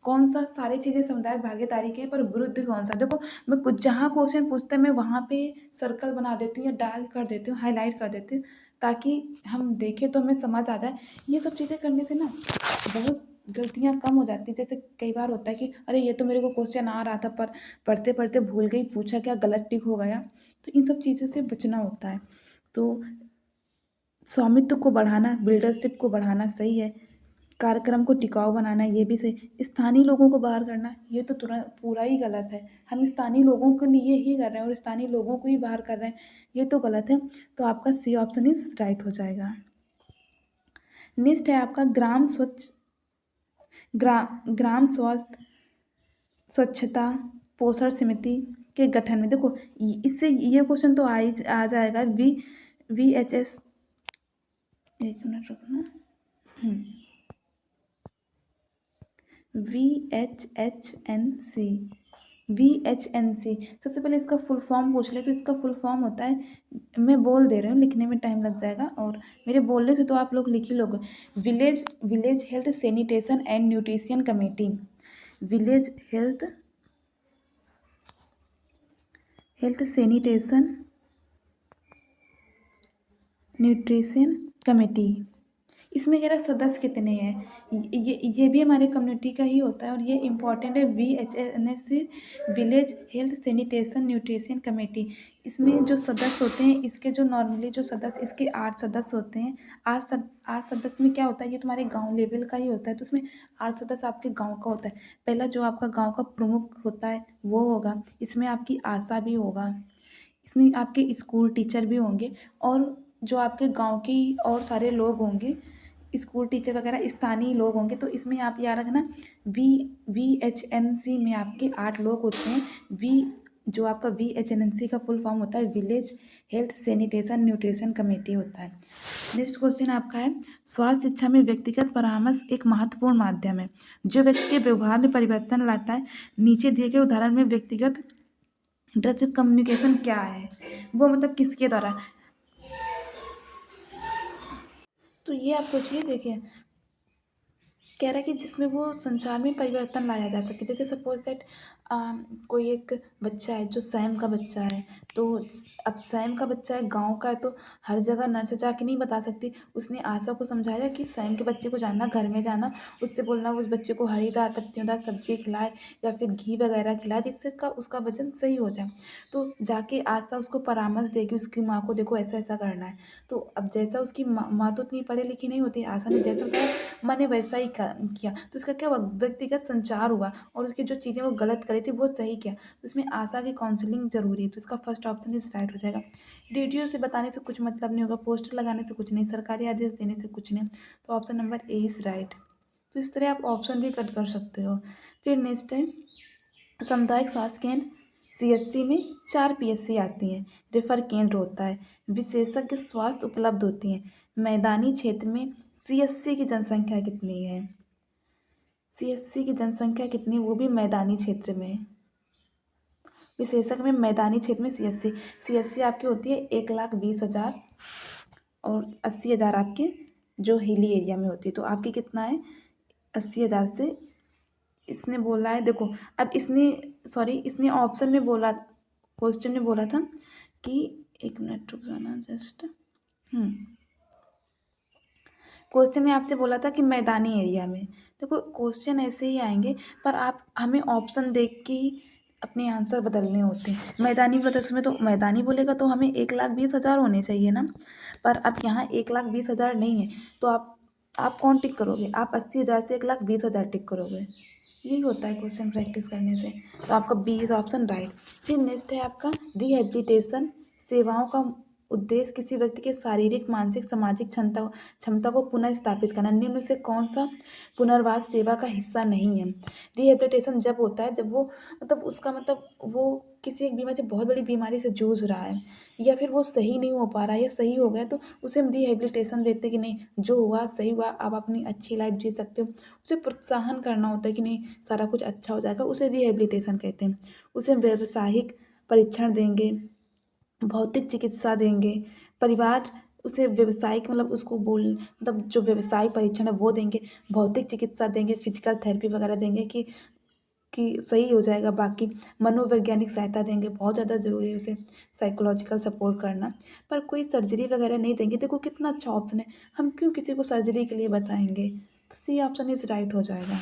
कौन सा। सारी चीज़ें सामुदायिक भागीदारी के हैं, पर विरुद्ध कौन सा। देखो मैं कुछ जहाँ क्वेश्चन पूछता है मैं वहाँ पे सर्कल बना देती हूँ, या डार्क कर देती हूँ, हाईलाइट कर देती हूँ, ताकि हम देखें तो हमें समझ आ जाए। ये सब चीज़ें करने से ना बहुत गलतियाँ कम हो जाती है। जैसे कई बार होता है कि अरे ये तो मेरे को क्वेश्चन आ रहा था, पर पढ़ते पढ़ते भूल गई, पूछा क्या, गलत टिक हो गया। तो इन सब चीज़ों से बचना होता है। तो स्वामित्व को बढ़ाना, बिल्डरशिप को बढ़ाना सही है, कार्यक्रम को टिकाऊ बनाना, ये भी सही। स्थानीय लोगों को बाहर करना, ये तो तुरंत पूरा ही गलत है। हम स्थानीय लोगों के लिए ही कर रहे हैं और स्थानीय लोगों को ही बाहर कर रहे हैं, ये तो गलत है। तो आपका सी ऑप्शन इज राइट हो जाएगा। नेक्स्ट है आपका ग्राम स्वास्थ्य स्वच्छता पोषण समिति के गठन में। देखो इससे ये क्वेश्चन तो आ जाएगा। VHS, एक मिनट रुकना, VHNC। सबसे पहले इसका फुल फॉर्म पूछ ले, तो इसका फुल फॉर्म होता है, मैं बोल दे रही हूँ, लिखने में टाइम लग जाएगा और मेरे बोलने से तो आप लोग लिख ही लोगे। Village health sanitation and nutrition committee. Village health sanitation nutrition committee. इसमें कह रहा सदस्य कितने हैं, ये भी हमारे कम्युनिटी का ही होता है और ये इम्पॉर्टेंट है। VHNC village health sanitation nutrition committee. इसमें जो सदस्य होते हैं, इसके जो नॉर्मली जो सदस्य, इसके 8 सदस्य होते हैं। 8 सदस्य में क्या होता है, ये तुम्हारे गांव लेवल का ही होता है, तो उसमें 8 सदस्य आपके गांव का होता है। पहला जो आपका गांव का प्रमुख होता है वो होगा, इसमें आपकी आशा भी होगा, इसमें आपके स्कूल टीचर भी होंगे और जो आपके गांव के और सारे लोग होंगे, स्कूल टीचर वगैरह स्थानीय लोग होंगे। तो इसमें आप याद रखना VHNC में आपके 8 लोग होते हैं। जो आपका VHNC का फुल फॉर्म होता है village health sanitation nutrition committee होता है। नेक्स्ट क्वेश्चन आपका है, स्वास्थ्य शिक्षा में व्यक्तिगत परामर्श एक महत्वपूर्ण माध्यम है जो व्यक्ति के व्यवहार में परिवर्तन लाता है। नीचे दिए गए उदाहरण में व्यक्तिगत इंटरसिव कम्युनिकेशन क्या है, वो मतलब किसके द्वारा। तो ये आप सोचिए, देखिए कह रहा है कि जिसमें वो संचार में परिवर्तन लाया जा सके। जैसे सपोज दैट कोई एक बच्चा है जो सैम का बच्चा है, तो अब सैम का बच्चा है, गांव का है, तो हर जगह नर्स जाके नहीं बता सकती। उसने आशा को समझाया कि सैम के बच्चे को जाना, घर में जाना, उससे बोलना उस बच्चे को हरीदार पत्तियोंदार सब्जी खिलाए या फिर घी वगैरह खिलाए, जिससे उसका वजन सही हो जाए। तो जाके आशा उसको परामर्श देगी, उसकी माँ को, देखो ऐसा ऐसा करना है। तो अब जैसा उसकी माँ तो इतनी पढ़ी लिखी नहीं होती, आशा ने जैसा बताया मैंने वैसा ही किया, तो इसका क्या हुआ, व्यक्तिगत संचार हुआ और उसकी जो चीज़ें वो गलत करी थी वो सही किया। तो इसमें आशा की काउंसलिंग जरूरी है, तो इसका फर्स्ट ऑप्शन इस राइट हो जाएगा। रेडियो से बताने से कुछ मतलब नहीं होगा, पोस्टर लगाने से कुछ नहीं, सरकारी आदेश देने से कुछ नहीं, तो option number A is right. तो इस तरह आप ऑप्शन भी कट कर सकते हो। फिर नेक्स्ट है, सामुदायिक स्वास्थ्य केंद्र CSC में 4 PSC आती हैं, रेफर केंद्र होता है, विशेषज्ञ स्वास्थ्य उपलब्ध होती हैं। मैदानी क्षेत्र में CSC की जनसंख्या कितनी है, CSC की जनसंख्या कितनी, वो भी मैदानी क्षेत्र में। विशेषज्ञ में मैदानी क्षेत्र में CSC आपकी होती है 1,20,000 और 80,000 आपके जो हिली एरिया में होती है। तो आपकी कितना है 80,000 से, इसने बोला है, देखो अब इसने ऑप्शन में बोला, क्वेश्चन में बोला था कि, एक मिनट रुक जाना जस्ट, क्वेश्चन में आपसे बोला था कि मैदानी एरिया में। देखो क्वेश्चन ऐसे ही आएंगे, पर आप हमें ऑप्शन देख के ही अपने आंसर बदलने होते हैं। मैदानी प्रदेश में तो मैदानी बोलेगा तो हमें 1,20,000 होने चाहिए ना, पर अब यहाँ 1,20,000 नहीं है, तो आप कौन टिक करोगे, आप 80,000 से 1,20,000 टिक करोगे। यही होता है क्वेश्चन प्रैक्टिस करने से। तो आपका बी इज ऑप्शन राइट। फिर नेक्स्ट है आपका रिहेबिलिटेशन सेवाओं का उद्देश्य किसी व्यक्ति के शारीरिक मानसिक सामाजिक क्षमता को पुनः स्थापित करना। निम्न में से कौन सा पुनर्वास सेवा का हिस्सा नहीं है। रिहेबिलिटेशन जब होता है जब वो मतलब उसका मतलब वो किसी एक बीमारी से, बहुत बड़ी बीमारी से जूझ रहा है या फिर वो सही नहीं हो पा रहा है या सही हो गया, तो उसे हम रिहेबिलिटेशन देते कि नहीं जो हुआ सही हुआ, आप अपनी अच्छी लाइफ जी सकते हो। उसे प्रोत्साहन करना होता है कि नहीं सारा कुछ अच्छा हो जाएगा, उसे रिहेबिलिटेशन कहते हैं। उसे व्यावसायिक परीक्षण देंगे, भौतिक चिकित्सा देंगे, परिवार उसे व्यवसायिक मतलब उसको मतलब जो व्यवसायिक परीक्षण है वो देंगे, भौतिक चिकित्सा देंगे, फिजिकल थेरेपी वगैरह देंगे कि सही हो जाएगा। बाकी मनोवैज्ञानिक सहायता देंगे, बहुत ज़्यादा ज़रूरी है उसे साइकोलॉजिकल सपोर्ट करना, पर कोई सर्जरी वगैरह नहीं देंगे। देखो कितना अच्छा ऑप्शन है, हम क्यों किसी को सर्जरी के लिए बताएंगे, तो सी ऑप्शन इज राइट हो जाएगा।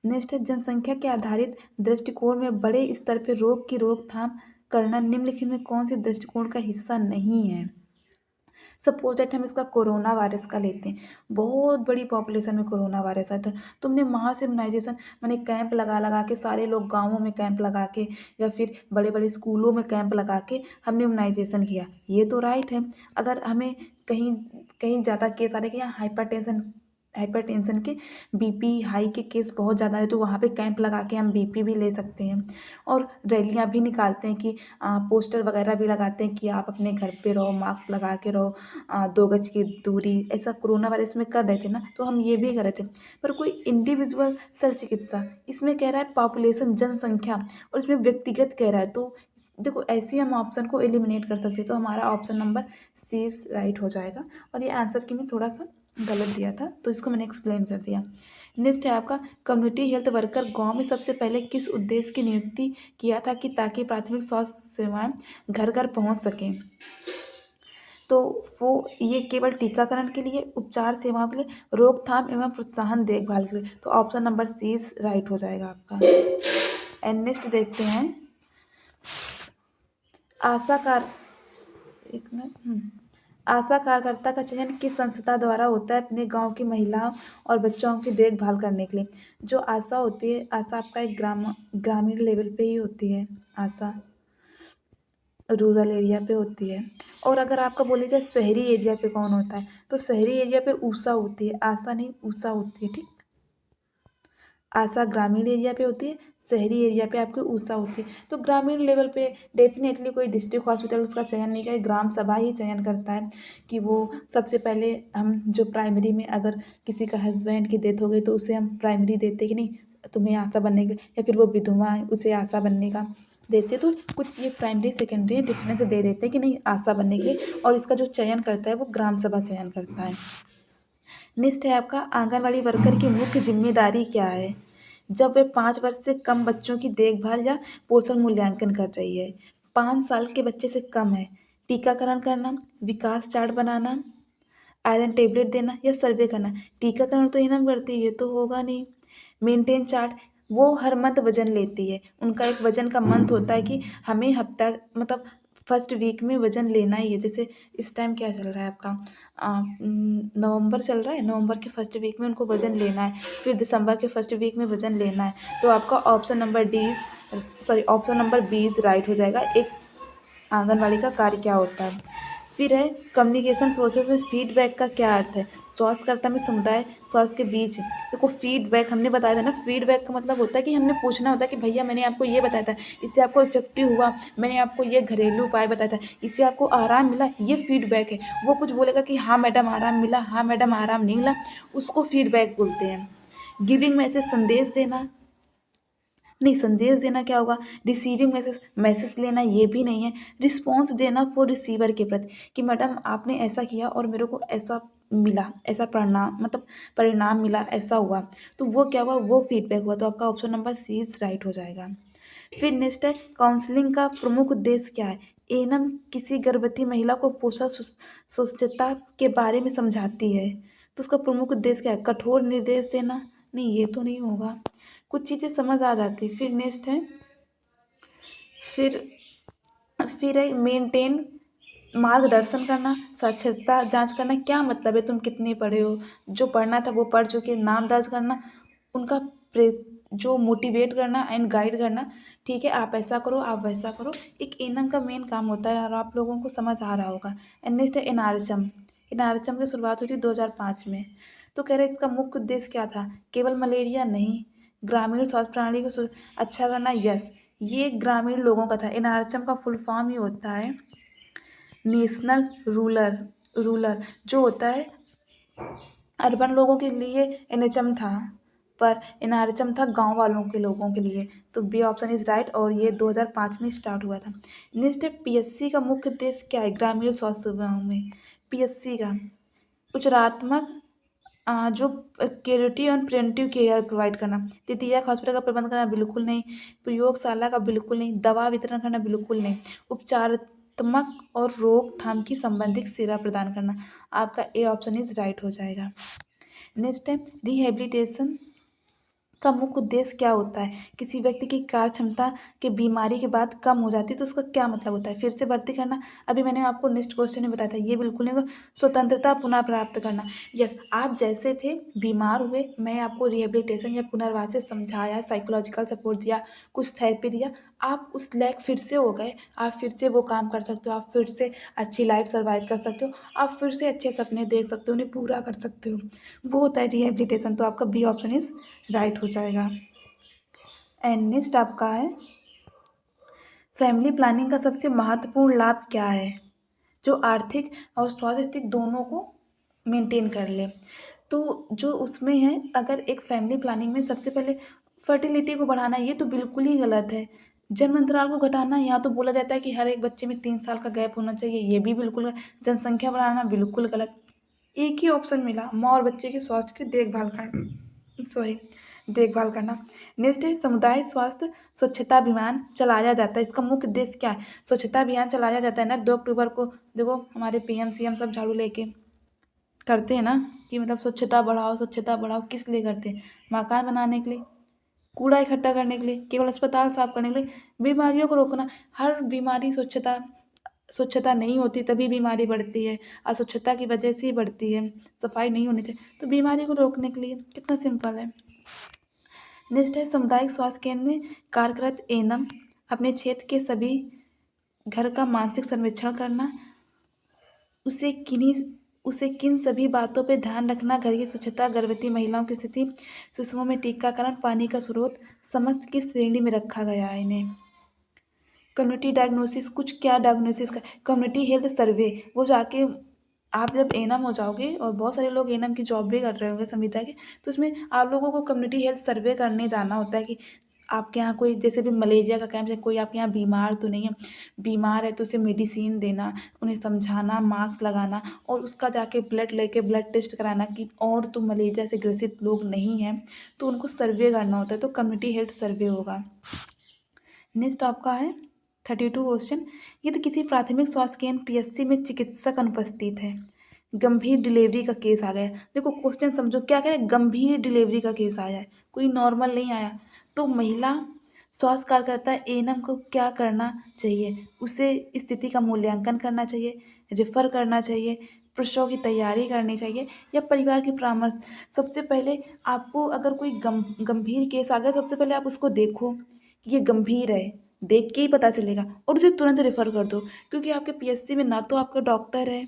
नेक्स्ट है, जनसंख्या के आधारित दृष्टिकोण में बड़े स्तर पर रोग की रोकथाम करना निम्नलिखित में कौन से दृष्टिकोण का हिस्सा नहीं है। सपोज दैट हम इसका कोरोना वायरस का लेते हैं, बहुत बड़ी पॉपुलेशन में कोरोना वायरस आया था, तुमने मास इम्यूनाइजेशन मैंने कैंप लगा लगा के, सारे लोग गाँवों में कैंप लगा के या फिर बड़े बड़े स्कूलों में कैंप लगा के हमने इम्यूनाइजेशन किया, ये तो राइट है। अगर हमें कहीं कहीं ज़्यादा केस आ रहे कि यहाँ हाइपरटेंशन के बीपी हाई के केस बहुत ज़्यादा है, तो वहाँ पे कैंप लगा के हम बीपी भी ले सकते हैं। और रैलियाँ भी निकालते हैं कि पोस्टर वगैरह भी लगाते हैं कि आप अपने घर पे रहो, मास्क लगा के रहो, 2 गज की दूरी, ऐसा कोरोना वायरस में कर रहे थे ना, तो हम ये भी कर रहे थे। पर कोई इंडिविजुअल शल्य चिकित्सा, इसमें कह रहा है पॉपुलेशन जनसंख्या, और इसमें व्यक्तिगत कह रहा है, तो देखो ऐसे ही हम ऑप्शन को एलिमिनेट कर सकते हैं। तो हमारा ऑप्शन नंबर सी राइट हो जाएगा। और ये आंसर की मैं थोड़ा सा गलत दिया था, तो इसको मैंने एक्सप्लेन कर दिया। नेक्स्ट है आपका, कम्युनिटी हेल्थ वर्कर गांव में सबसे पहले किस उद्देश्य की नियुक्ति किया था कि ताकि प्राथमिक स्वास्थ्य सेवाएं घर घर पहुंच सकें। तो वो ये केवल टीकाकरण के लिए, उपचार सेवाओं के लिए, रोकथाम एवं प्रोत्साहन देखभाल के लिए। तो ऑप्शन नंबर सी राइट हो जाएगा आपका। एंड नेक्स्ट देखते हैं, आशा कार एक मिनट आशा कार्यकर्ता का चयन किस संस्था द्वारा होता है अपने गांव की महिलाओं और बच्चों की देखभाल करने के लिए। जो आशा होती है, आशा आपका एक ग्रामीण लेवल पे ही होती है, आशा रूरल एरिया पे होती है। और अगर आपका बोले जाए शहरी एरिया पे कौन होता है, तो शहरी एरिया पे ऊषा होती है, आशा नहीं ऊषा होती है, ठीक। आशा ग्रामीण एरिया पे होती है, शहरी एरिया पे आपकी ऊषा होती है। तो ग्रामीण लेवल पे डेफिनेटली कोई डिस्ट्रिक्ट हॉस्पिटल उसका चयन नहीं करे, ग्राम सभा ही चयन करता है कि वो सबसे पहले हम जो प्राइमरी में अगर किसी का हस्बैंड की डेथ हो गई तो उसे हम प्राइमरी देते कि नहीं तुम्हें आशा बनने के लिए, या फिर वो विधवा है उसे आशा बनने का देते, तो कुछ ये प्राइमरी सेकेंडरी डिफरेंस दे देते कि नहीं आशा बनने के लिए। और इसका जो चयन करता है वो ग्राम सभा चयन करता है। नेक्स्ट है आपका, आंगनवाड़ी वर्कर की मुख्य जिम्मेदारी क्या है जब वे 5 वर्ष से कम बच्चों की देखभाल या पोषण मूल्यांकन कर रही है। 5 साल के बच्चे से कम है, टीकाकरण करना, विकास चार्ट बनाना, आयरन टेबलेट देना या सर्वे करना। टीकाकरण तो इनम करती है, ये तो होगा नहीं। मेंटेन चार्ट, वो हर मंथ वजन लेती है, उनका एक वजन का मंथ होता है कि हमें हफ्ता मतलब फर्स्ट वीक में वजन लेना ही है। जैसे इस टाइम क्या चल रहा है आपका, नवंबर चल रहा है, नवंबर के फर्स्ट वीक में उनको वजन लेना है, फिर दिसंबर के फर्स्ट वीक में वजन लेना है। तो आपका ऑप्शन नंबर बी राइट हो जाएगा। एक आंगनवाड़ी का कार्य क्या होता है। फिर है, कम्युनिकेशन प्रोसेस में फीडबैक का क्या अर्थ है। स्वास्थ्यकर्ता में समुदाय स्वास्थ्य के बीच, देखो फीडबैक हमने बताया था ना, फीडबैक का मतलब होता है कि हमने पूछना होता है कि भैया मैंने आपको ये बताया था, इससे आपको इफेक्टिव हुआ, मैंने आपको ये घरेलू उपाय बताया था, इससे आपको आराम मिला, ये फीडबैक है। वो कुछ बोलेगा कि हाँ मैडम आराम मिला, हाँ मैडम आराम नहीं मिला, उसको फीडबैक बोलते हैं। गिविंग मैसेज, संदेश देना नहीं, संदेश देना क्या होगा, रिसीविंग मैसेज लेना ये भी नहीं है। रिस्पॉन्स देना फॉर रिसीवर के प्रति कि मैडम आपने ऐसा किया और मेरे को ऐसा मिला, ऐसा परिणाम मिला, ऐसा हुआ, तो वो क्या हुआ, वो फीडबैक हुआ। तो आपका ऑप्शन नंबर सी राइट हो जाएगा। फिर नेक्स्ट है, काउंसलिंग का प्रमुख उद्देश्य क्या है। एनम किसी गर्भवती महिला को पोषण स्वच्छता के बारे में समझाती है, तो उसका प्रमुख उद्देश्य क्या है, कठोर निर्देश देना, नहीं ये तो नहीं होगा, कुछ चीज़ें समझ आ जाती। फिर नेक्स्ट है, फिर है मेंटेन, मार्गदर्शन करना, साक्षरता जांच करना, क्या मतलब है तुम कितने पढ़े हो, जो पढ़ना था वो पढ़ चुके, नाम दर्ज करना, उनका जो मोटिवेट करना एंड गाइड करना, ठीक है आप ऐसा करो आप वैसा करो। एक एनम का मेन काम होता है और आप लोगों को समझ आ रहा होगा। एंड नेक्स्ट है एनआरएचएम। एनआरएचएम की शुरुआत हुई थी 2005 में। तो कह रहे इसका मुख्य उद्देश्य क्या था, केवल मलेरिया नहीं, ग्रामीण स्वास्थ्य प्रणाली को अच्छा करना, यस ये ग्रामीण लोगों का था। एनआरएचएम का फुल फॉर्म ही होता है नेशनल रूरल जो होता है अर्बन लोगों के लिए एनएचएम था, पर एनआरएचएम था गांव वालों के लोगों के लिए। तो बी ऑप्शन इज राइट, और ये 2005 में स्टार्ट हुआ था। नेक्स्ट है, पीएससी का मुख्य उद्देश्य क्या है ग्रामीण स्वास्थ्य सेवाओं में। पीएससी का उपचारात्मक जो क्यूरेटिव और प्रिवेंटिव केयर प्रोवाइड करना, तृतीयक हॉस्पिटल का प्रबंध करना बिल्कुल नहीं, प्रयोगशाला का बिल्कुल नहीं, दवा वितरण करना बिल्कुल नहीं, उपचारात्मक और रोकथाम की संबंधित सेवा प्रदान करना। आपका ए ऑप्शन इज राइट हो जाएगा। नेक्स्ट है, रिहेबिलिटेशन का मुख्य उद्देश्य क्या होता है? किसी व्यक्ति की कार्य क्षमता के बीमारी के बाद कम हो जाती है तो उसका क्या मतलब होता है? फिर से भर्ती करना, अभी मैंने आपको नेक्स्ट क्वेश्चन में बताया था, ये बिल्कुल नहीं होगा। स्वतंत्रता पुनः प्राप्त करना, यस, आप जैसे थे बीमार हुए, मैं आपको रिहेबिलिटेशन या पुनर्वास से समझाया, साइकोलॉजिकल सपोर्ट दिया, कुछ थेरेपी दिया, आप उस लायक फिर से हो गए, आप फिर से वो काम कर सकते हो, आप फिर से अच्छी लाइफ सर्वाइव कर सकते हो, आप फिर से अच्छे सपने देख सकते हो, उन्हें पूरा कर सकते हो, वो होता है रिहेबिलिटेशन। तो आपका बी ऑप्शन इज राइट हो जाएगा। एंड नेक्स्ट आपका है, फैमिली प्लानिंग का सबसे महत्वपूर्ण लाभ क्या है? जो आर्थिक और स्वास्थ्य स्थिति दोनों को मेंटेन कर ले। तो जो उसमें है, अगर एक फैमिली प्लानिंग में सबसे पहले फर्टिलिटी को बढ़ाना, ये तो बिल्कुल ही गलत है। जन्म अंतराल को घटाना, यहाँ तो बोला जाता है कि हर एक बच्चे में 3 साल का गैप होना चाहिए, ये भी बिल्कुल गलत। जनसंख्या बढ़ाना बिल्कुल गलत। एक ही ऑप्शन मिला, माँ और बच्चे के स्वास्थ्य की देखभाल करना। नेक्स्ट है, समुदाय स्वास्थ्य स्वच्छता अभियान चलाया जाता है, इसका मुख्य उद्देश्य क्या है? स्वच्छता अभियान चलाया जाता है ना 2 अक्टूबर को, देखो हमारे पीएम सीएम सब झाड़ू लेके करते हैं ना, कि मतलब स्वच्छता बढ़ाओ, स्वच्छता बढ़ाओ, किस लिए करते हैं? मकान बनाने के लिए, कूड़ा इकट्ठा करने के लिए, केवल अस्पताल साफ करने के लिए, बीमारियों को रोकना। हर बीमारी स्वच्छता नहीं होती तभी बीमारी बढ़ती है, अस्वच्छता की वजह से ही बढ़ती है, सफाई नहीं होनी चाहिए, तो बीमारी को रोकने के लिए, कितना सिंपल है। नेक्स्ट है, सामुदायिक स्वास्थ्य केंद्र में कार्यरत एएनएम अपने क्षेत्र के सभी घर का मानसिक सर्वेक्षण करना, उसे किन सभी बातों पे ध्यान रखना, घर की स्वच्छता, गर्भवती महिलाओं की स्थिति, शिशुओं में टीकाकरण, पानी का स्रोत, समस्त की श्रेणी में रखा गया है इन्हें। कम्युनिटी डायग्नोसिस, कुछ क्या डायग्नोसिस का, कम्युनिटी हेल्थ सर्वे, वो जाके आप जब एएनएम हो जाओगे, और बहुत सारे लोग एएनएम की जॉब भी कर रहे होंगे संविदा के, तो उसमें आप लोगों को कम्युनिटी हेल्थ सर्वे करने जाना होता है कि आपके यहाँ कोई, जैसे भी मलेरिया का कैंप है, कोई आपके यहाँ बीमार तो नहीं है, बीमार है तो उसे मेडिसिन देना, उन्हें समझाना, मास्क लगाना, और उसका जाके ब्लड लेके ब्लड टेस्ट कराना कि और तो मलेरिया से ग्रसित लोग नहीं हैं, तो उनको सर्वे करना होता है, तो कम्युनिटी हेल्थ सर्वे होगा। नेक्स्ट आपका है 32 क्वेश्चन, यदि किसी प्राथमिक स्वास्थ्य केंद्र पीएचसी में चिकित्सक अनुपस्थित है, गंभीर डिलीवरी का केस आ गया, देखो क्वेश्चन समझो, क्या कह रहे हैं? गंभीर डिलीवरी का केस आया है, कोई नॉर्मल नहीं आया, तो महिला स्वास्थ्य कार्यकर्ता एएनएम को क्या करना चाहिए? उसे स्थिति का मूल्यांकन करना चाहिए, रेफर करना चाहिए, प्रसव की तैयारी करनी चाहिए, या परिवार की परामर्श? सबसे पहले आपको अगर कोई गंभीर केस आ गया, सबसे पहले आप उसको देखो कि ये गंभीर है, देख के ही पता चलेगा, और उसे तुरंत रेफर कर दो, क्योंकि आपके पीएचसी में ना तो आपका डॉक्टर है,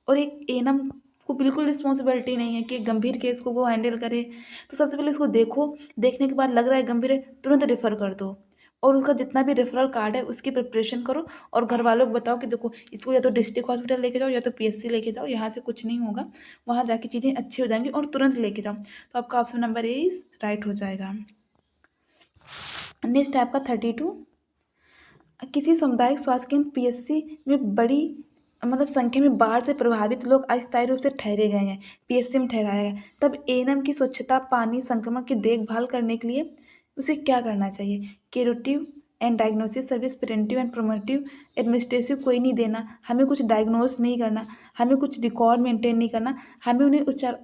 और एक एएनएम को बिल्कुल रिस्पॉन्सिबिलिटी नहीं है कि गंभीर केस को वो हैंडल करे। तो सबसे पहले उसको देखो, देखने के बाद लग रहा है गंभीर है, तुरंत रेफर कर दो, और उसका जितना भी रेफरल कार्ड है उसकी प्रिपरेशन करो, और घर वालों को बताओ कि देखो इसको या तो डिस्ट्रिक्ट हॉस्पिटल लेके जाओ, या तो पीएचसी लेके जाओ, यहाँ से कुछ नहीं होगा, वहाँ जाके चीज़ें अच्छी हो जाएंगी, और तुरंत लेके जाओ। तो आपका option number A is right हो जाएगा। नेक्स्ट है आपका 32, किसी सामुदायिक स्वास्थ्य केंद्र पीएचसी में बड़ी मतलब संख्या में बाढ़ से प्रभावित लोग अस्थायी रूप से ठहरे गए हैं, पीएचसी में ठहराया गया, तब एएनएम की स्वच्छता, पानी संक्रमण की देखभाल करने के लिए उसे क्या करना चाहिए? Curative and diagnosis service, preventive and promotive, administrative कोई नहीं देना, हमें कुछ डायग्नोस नहीं करना, हमें कुछ रिकॉर्ड मेंटेन नहीं करना, हमें उन्हें उपचार,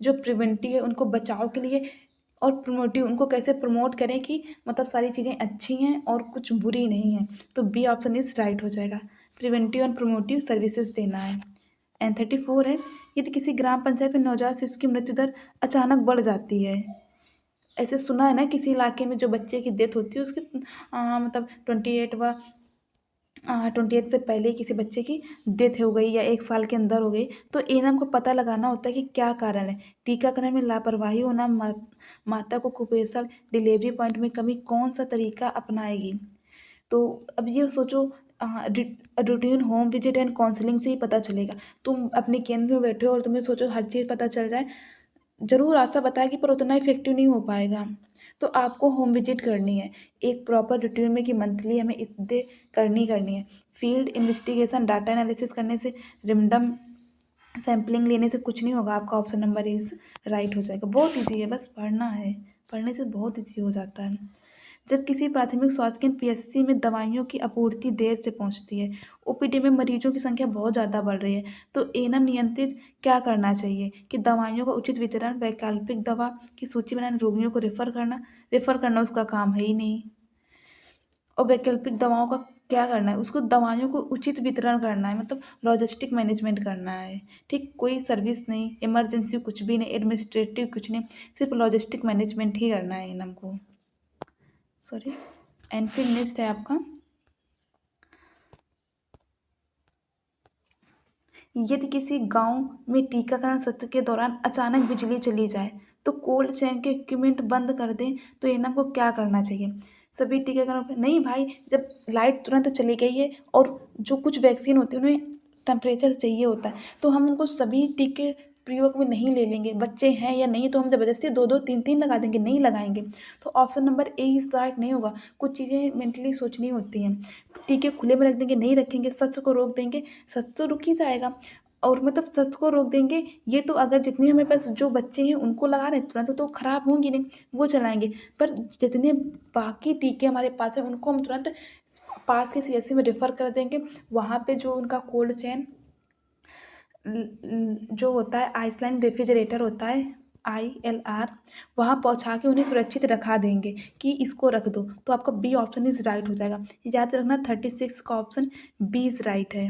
जो प्रिवेंटिव है उनको बचाव के लिए, और प्रोमोटिव उनको कैसे प्रमोट करें कि मतलब सारी चीज़ें अच्छी हैं और कुछ बुरी नहीं हैं, तो बी ऑप्शन इज राइट हो जाएगा, प्रिवेंटिव एंड प्रोमोटिव सर्विसेज देना है। एंड 34 है, यदि किसी ग्राम पंचायत में नवजात शिशु की मृत्यु दर अचानक बढ़ जाती है, ऐसे सुना है ना किसी इलाके में जो बच्चे की डेथ होती है उसके मतलब 28 से पहले किसी बच्चे की डेथ हो गई या 1 साल के अंदर हो गई, तो एएनएम को पता लगाना होता है कि क्या कारण है। टीकाकरण में लापरवाही होना, माता को कुपोषण, डिलीवरी पॉइंट में कमी, कौन सा तरीका अपनाएगी? तो अब ये सोचो, routine home visit and counselling से ही पता चलेगा। तुम अपने केंद्र में बैठे हो और तुम्हें सोचो हर चीज़ पता चल जाए, जरूर आशा बताएगी पर उतना इफेक्टिव नहीं हो पाएगा। तो आपको होम विजिट करनी है, एक प्रॉपर रूटीन में कि मंथली हमें इससे करनी है। फील्ड इन्वेस्टिगेशन, डाटा एनालिसिस करने से, रिमडम सैम्पलिंग लेने से कुछ नहीं होगा। आपका ऑप्शन नंबर इज राइट हो जाएगा। बहुत ईजी है, बस पढ़ना है, पढ़ने से बहुत ईजी हो जाता है। जब किसी प्राथमिक स्वास्थ्य केंद्र पीएचसी में दवाइयों की आपूर्ति देर से पहुंचती है, ओपीडी में मरीजों की संख्या बहुत ज़्यादा बढ़ रही है, तो एएनएम नियंत्रित क्या करना चाहिए कि दवाइयों का उचित वितरण, वैकल्पिक दवा की सूची बनाने, रोगियों को रेफर करना उसका काम है ही नहीं। और वैकल्पिक दवाओं का क्या करना है, उसको दवाइयों को उचित वितरण करना है, मतलब लॉजिस्टिक मैनेजमेंट करना है। ठीक, कोई सर्विस नहीं, इमरजेंसी कुछ भी नहीं, एडमिनिस्ट्रेटिव कुछ नहीं, सिर्फ लॉजिस्टिक मैनेजमेंट ही करना है एएनएम को। सॉरी। एंड फिर नेक्स्ट है आपका, यदि किसी गांव में टीकाकरण सत्र के दौरान अचानक बिजली चली जाए तो कोल्ड चेन के इक्विपमेंट बंद कर दें, तो एएनएम को क्या करना चाहिए? सभी टीकाकरण नहीं भाई, जब लाइट तुरंत चली गई है और जो कुछ वैक्सीन होती है उन्हें टेम्परेचर चाहिए होता है, तो हम उनको सभी टीके प्रयोग में नहीं ले लेंगे। बच्चे हैं या नहीं तो हम ज़बरदस्ती 2-2 3-3 लगा देंगे, नहीं लगाएंगे। तो ऑप्शन नंबर ए इस राइट नहीं होगा। कुछ चीज़ें मेंटली सोचनी होती हैं। टीके खुले में रख देंगे, नहीं रखेंगे, सत्र को रोक देंगे, सत्र तो रुक ही जाएगा। और मतलब सत्र को रोक देंगे, ये तो अगर जितने हमारे पास जो बच्चे हैं उनको लगा रहे हैं तुरंत तो खराब होंगी नहीं, वो चलाएंगे। पर जितने बाकी टीके हमारे पास हैं उनको हम तुरंत पास के सीएससी में रेफ़र कर देंगे। वहाँ पे जो उनका कोल्ड चेन जो होता है, आइसलैंड रेफ्रिजरेटर होता है, ILR, वहाँ पहुँचा के उन्हें सुरक्षित रखा देंगे कि इसको रख दो। तो आपका बी ऑप्शन इज राइट हो जाएगा। याद रखना 36 का ऑप्शन बी इज राइट है।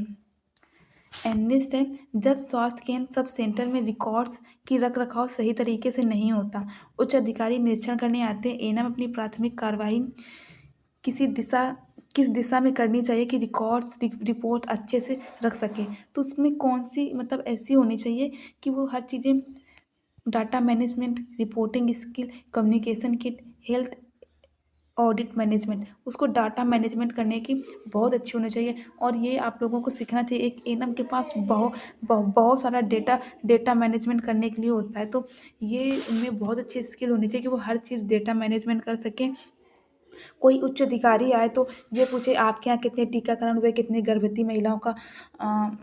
एंड नेक्स्ट है, जब स्वास्थ्य केंद्र सब सेंटर में रिकॉर्ड्स की रख रखाव सही तरीके से नहीं होता, उच्च अधिकारी निरीक्षण करने आते हैं, एएनएम अपनी प्राथमिक कार्रवाई किस दिशा में करनी चाहिए कि रिकॉर्ड्स रिपोर्ट अच्छे से रख सके? तो उसमें कौन सी मतलब ऐसी होनी चाहिए कि वो हर चीज़ें, data management, reporting skill, communication kit, health audit management, उसको डाटा मैनेजमेंट करने की बहुत अच्छी होनी चाहिए। और ये आप लोगों को सीखना चाहिए। एक एएनएम के पास बहुत सारा डेटा मैनेजमेंट करने के लिए होता है, तो ये उनमें बहुत अच्छी स्किल होनी चाहिए कि वो हर चीज़ डेटा मैनेजमेंट कर सकें। कोई उच्च अधिकारी आए तो ये पूछे आपके यहाँ कितने टीकाकरण हुए, कितनी गर्भवती महिलाओं का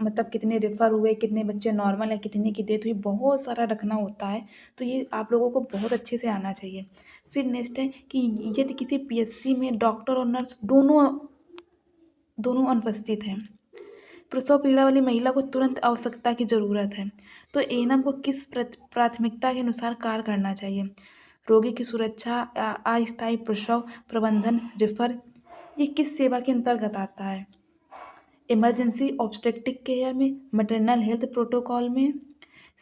मतलब कितने रेफ़र हुए, कितने बच्चे नॉर्मल हैं, कितने की डेथ हुई, बहुत सारा रखना होता है। तो ये आप लोगों को बहुत अच्छे से आना चाहिए। फिर नेक्स्ट है कि यदि किसी पीएचसी में डॉक्टर और नर्स दोनों अनुपस्थित हैं, प्रसव पीड़ा वाली महिला को तुरंत आवश्यकता की ज़रूरत है, तो एएनएम को किस प्राथमिकता के अनुसार कार्य करना चाहिए? रोगी की सुरक्षा, अस्थायी प्रसव प्रबंधन, रेफर, ये किस सेवा के अंतर्गत आता है? इमरजेंसी ऑब्स्टेट्रिक केयर में, मैटरनल हेल्थ प्रोटोकॉल में,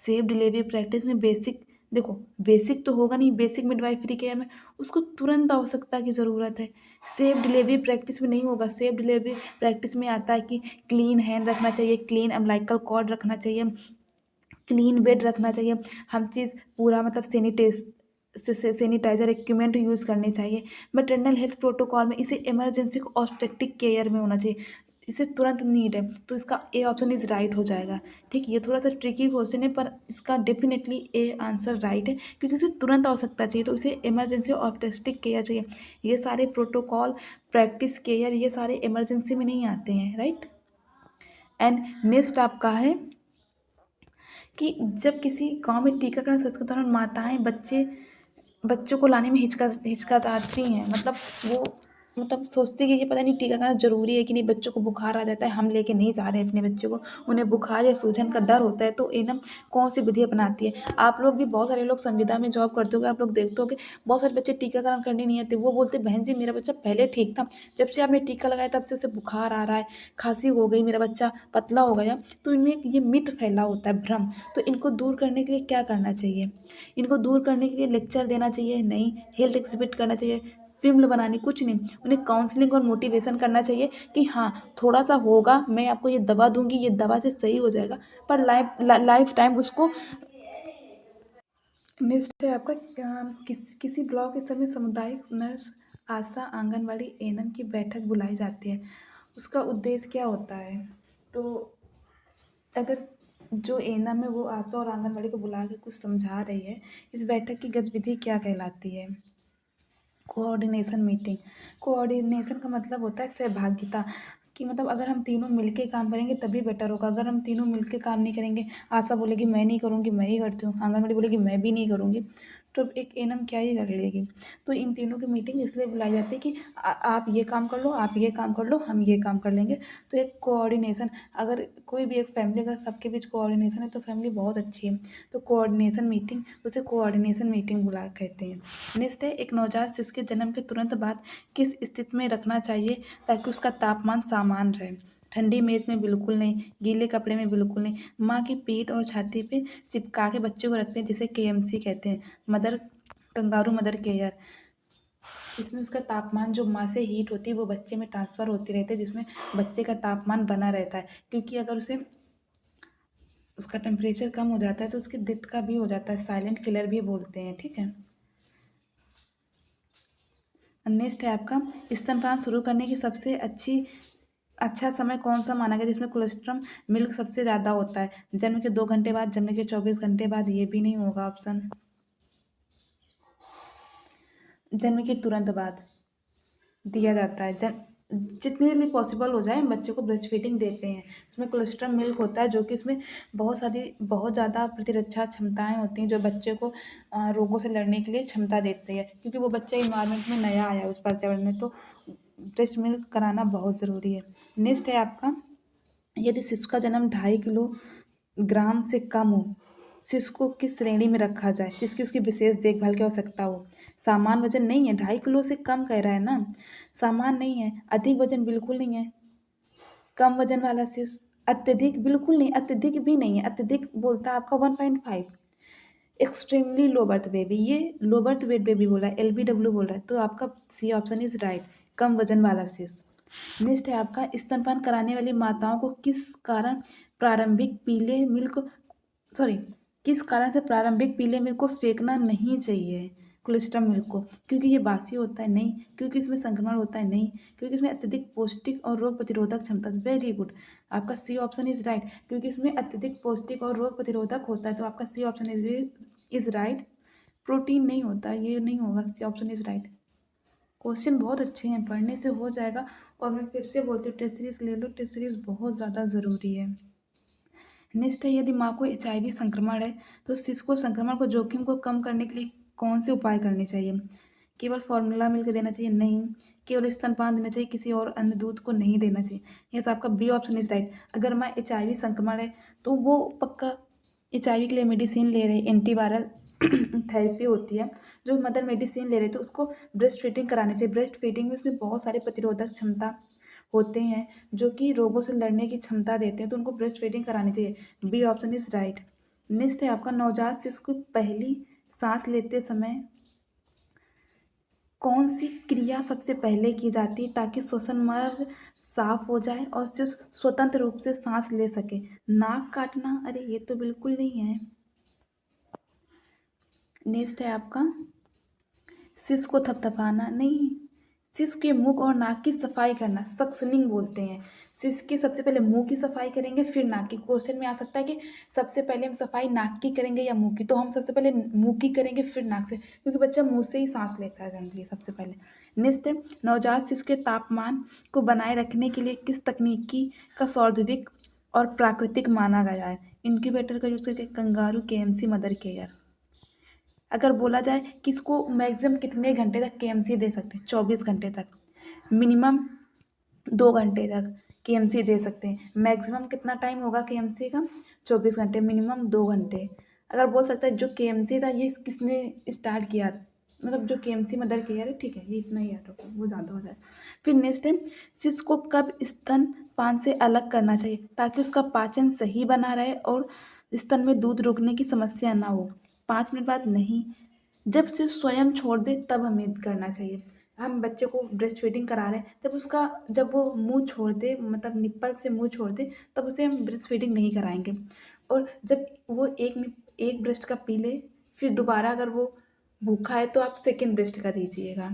सेफ डिलीवरी प्रैक्टिस में, बेसिक, देखो बेसिक तो होगा नहीं, बेसिक मिडवाइफरी केयर में उसको तुरंत आवश्यकता की ज़रूरत है। सेफ डिलीवरी प्रैक्टिस में नहीं होगा। सेफ डिलीवरी प्रैक्टिस में आता है कि क्लीन हैंड रखना चाहिए, क्लीन अम्बिलिकल कॉर्ड रखना चाहिए, क्लीन बेड रखना चाहिए, हम चीज़ पूरा मतलब सैनिटाइजर इक्विपमेंट यूज़ करने चाहिए। मैटरनल हेल्थ प्रोटोकॉल में इसे इमरजेंसी ऑब्स्टेट्रिक केयर में होना चाहिए, इसे तुरंत नीड है, तो इसका ए ऑप्शन इज राइट हो जाएगा। ठीक, ये थोड़ा सा ट्रिकी क्वेश्चन है पर इसका डेफिनेटली ए आंसर राइट है, क्योंकि उसे तुरंत आवश्यकता चाहिए तो इसे इमरजेंसी ऑब्स्टेट्रिक केयर चाहिए। ये सारे प्रोटोकॉल, प्रैक्टिस केयर, ये सारे इमरजेंसी में नहीं आते हैं, राइट। एंड नेक्स्ट आपका है कि जब किसी गांव में टीकाकरण सत्र के दौरान माताएं बच्चों को लाने में हिचकिचाती हैं, मतलब वो मतलब सोचती कि ये पता नहीं टीकाकरण ज़रूरी है कि नहीं, बच्चों को बुखार आ जाता है, हम लेके नहीं जा रहे हैं अपने बच्चों को, उन्हें बुखार या सूजन का डर होता है, तो एएनएम कौन सी विधि अपनाती है? आप लोग भी बहुत सारे लोग संविदा में जॉब करते होगे, आप लोग देखते होगे बहुत सारे बच्चे टीकाकरण करने नहीं आते, वो बोलते बहन जी मेरा बच्चा पहले ठीक था, जब से आपने टीका लगाया तब से उसे बुखार आ रहा है, खांसी हो गई, मेरा बच्चा पतला हो गया। तो इनमें ये मिथ फैला होता है, भ्रम। तो इनको दूर करने के लिए क्या करना चाहिए? इनको दूर करने के लिए लेक्चर देना चाहिए नहीं, हेल्थ एग्जिबिट करना चाहिए, फिल्म बनानी, कुछ नहीं, उन्हें काउंसलिंग और मोटिवेशन करना चाहिए कि हाँ थोड़ा सा होगा, मैं आपको ये दवा दूंगी, ये दवा से सही हो जाएगा, पर लाइफ टाइम उसको। नेक्स्ट है आपका किसी ब्लॉक स्तर में सामुदायिक नर्स, आशा, आंगनवाड़ी, एएनएम की बैठक बुलाई जाती है, उसका उद्देश्य क्या होता है? तो अगर जो एएनएम है वो आशा और आंगनवाड़ी को बुला के कुछ समझा रही है, इस बैठक की गतिविधि क्या कहलाती है? Coordination meeting. कोऑर्डिनेशन का मतलब होता है सहभागिता, कि मतलब अगर हम तीनों मिलके काम करेंगे तभी बेटर होगा। अगर हम तीनों मिलके काम नहीं करेंगे, आशा बोलेगी मैं नहीं करूँगी, मैं ही करती हूँ, आंगनवाड़ी बोलेगी मैं भी नहीं करूँगी, तो एक एनम क्या ही कर लेगी। तो इन तीनों की मीटिंग इसलिए बुलाई जाती है कि आप ये काम कर लो, आप ये काम कर लो, हम ये काम कर लेंगे। तो एक कोऑर्डिनेशन, अगर कोई भी एक फैमिली का सबके बीच कोऑर्डिनेशन है तो फैमिली बहुत अच्छी है। तो कोऑर्डिनेशन मीटिंग, उसे कोऑर्डिनेशन मीटिंग बुला कहते हैं। नेक्स्ट है, एक नवजात शिशु के जन्म के तुरंत बाद किस स्थिति में रखना चाहिए ताकि उसका तापमान सामान्य रहे। ठंडी मेज में बिल्कुल नहीं, गीले कपड़े में बिल्कुल नहीं, माँ की पीठ और छाती पे चिपका के बच्चे को रखते हैं, जिसे केएमसी कहते हैं, मदर कंगारू मदर केयर। इसमें उसका तापमान जो माँ से हीट होती है वो बच्चे में ट्रांसफ़र होती रहती है, जिसमें बच्चे का तापमान बना रहता है। क्योंकि अगर उसे उसका टेम्परेचर कम हो जाता है तो उसकी डेथ का भी हो जाता है, साइलेंट किलर भी बोलते हैं, ठीक है। नेक्स्ट है आपका, स्तनपान शुरू करने की सबसे अच्छा समय कौन सा माना गया जिसमें कोलेस्ट्रम मिल्क सबसे ज़्यादा होता है। जन्म के 2 घंटे बाद, जन्म के 24 घंटे बाद, ये भी नहीं होगा ऑप्शन। जन्म के तुरंत बाद दिया जाता है। जितनी भी पॉसिबल हो जाए बच्चे को ब्रेस्ट फीडिंग देते हैं। उसमें कोलेस्ट्रम मिल्क होता है जो कि इसमें बहुत ज़्यादा प्रतिरक्षा क्षमताएं होती हैं जो बच्चे को रोगों से लड़ने के लिए क्षमता देती है, क्योंकि वो बच्चा इन्वायरमेंट में नया आया है उस पर्यावरण में, तो ब्रेस्ट मिल्क कराना बहुत ज़रूरी है। नेक्स्ट है आपका, यदि शिशु का जन्म 2.5 किलोग्राम से कम हो, शिशु को किस श्रेणी में रखा जाए जिसकी उसकी विशेष देखभाल की आवश्यकता हो। सामान्य वजन नहीं है, 2.5 किलो से कम कह रहा है ना, सामान्य नहीं है, अधिक वजन बिल्कुल नहीं है, कम वजन वाला शिशु, अत्यधिक बिल्कुल नहीं, अत्यधिक भी नहीं है, अत्यधिक बोलता है आपका 1.5। एक्सट्रीमली लो बर्थ बेबी, ये लो बर्थ वेट बेबी बोला है, LBW बोल रहा है, तो आपका सी ऑप्शन इज राइट, कम वजन वाला शिशु। नेक्स्ट है आपका, स्तनपान कराने वाली माताओं को प्रारंभिक पीले मिल्क सॉरी किस कारण से प्रारंभिक पीले मिल्क को फेंकना नहीं चाहिए, कोलेस्ट्रम मिल्क को। क्योंकि ये बासी होता है, नहीं। क्योंकि इसमें संक्रमण होता है, नहीं। क्योंकि इसमें अत्यधिक पौष्टिक और रोग प्रतिरोधक क्षमता, वेरी गुड, आपका सी ऑप्शन इज राइट, क्योंकि इसमें अत्यधिक पौष्टिक और रोग प्रतिरोधक होता है, तो आपका C option is right. Protein नहीं होता, ये नहीं होगा, C option is right. Question बहुत अच्छे हैं, पढ़ने से हो जाएगा। और मैं फिर से बोलती हूँ, टेस्ट सीरीज ले लो, टेस्ट सीरीज बहुत ज़्यादा ज़रूरी है। नेक्स्ट है, यदि माँ को HIV संक्रमण है तो शिशु को संक्रमण को जोखिम को कम करने के लिए कौन से उपाय करने चाहिए। केवल फॉर्मूला मिल्क देना चाहिए, नहीं। केवल स्तनपान देना चाहिए, किसी और अन्य दूध को नहीं देना चाहिए। यह तो आपका बी ऑप्शन इज राइट। अगर माँ HIV संक्रमण है तो वो पक्का HIV के लिए मेडिसिन ले रहे, एंटीवायरल थेरेपी होती है, जो मदर मेडिसिन ले रहे तो उसको ब्रेस्ट फीडिंग करानी चाहिए। ब्रेस्ट फीडिंग में उसमें बहुत सारे प्रतिरोधक क्षमता होते हैं जो कि रोगों से लड़ने की क्षमता देते हैं, तो उनको ब्रेस्ट फीडिंग करानी चाहिए, B option is right. Next है आपका, नवजात शिशु को पहली सांस लेते समय कौन सी क्रिया सबसे पहले की जाती है ताकि श्वसन मार्ग साफ हो जाए और शिशु स्वतंत्र रूप से सांस ले सके। नाक काटना, अरे ये तो बिल्कुल नहीं है। नेक्स्ट है आपका, शिशु को थपथपाना, नहीं। शिशु के मुख और नाक की सफाई करना, सक्सनिंग बोलते हैं। शिशु की सबसे पहले मुंह की सफाई करेंगे फिर नाक की। क्वेश्चन में आ सकता है कि सबसे पहले हम सफाई नाक की करेंगे या मुंह की, तो हम सबसे पहले मुंह की करेंगे फिर नाक से, क्योंकि बच्चा मुंह से ही सांस लेता है जनरली सबसे पहले। नेक्स्ट है, नवजात शिशु के तापमान को बनाए रखने के लिए किस तकनीकी का सौद्योगिक और प्राकृतिक माना गया है। इंक्यूबेटर का यूज करके, कंगारू, KMC, मदर केयर। अगर बोला जाए कि इसको मैक्सिमम कितने घंटे तक KMC दे सकते हैं, 24 घंटे तक, मिनिमम 2 घंटे तक KMC दे सकते हैं। मैक्सिमम कितना टाइम होगा KMC का, 24 घंटे, मिनिमम 2 घंटे। अगर बोल सकता है जो KMC था ये किसने स्टार्ट किया, मतलब जो KMC मदर केयर है, ठीक है, ये इतना ही है टोटल, वो ज़्यादा हो जाए। फिर नेक्स्ट है, शिशु को कब स्तन पान से अलग करना चाहिए ताकि उसका पाचन सही बना रहे और स्तन में दूध रुकने की समस्या ना हो। 5 मिनट बाद नहीं, जब शिशु स्वयं छोड़ दे तब हमें करना चाहिए। हम बच्चे को ब्रेस्ट फीडिंग करा रहे हैं, जब वो मुंह छोड़ दे, मतलब निप्पल से मुंह छोड़ दे, तब उसे हम ब्रेस्ट फीडिंग नहीं कराएंगे। और जब वो एक ब्रेस्ट का पी ले, फिर दोबारा अगर वो भूखा है तो आप सेकेंड ब्रेस्ट का दीजिएगा,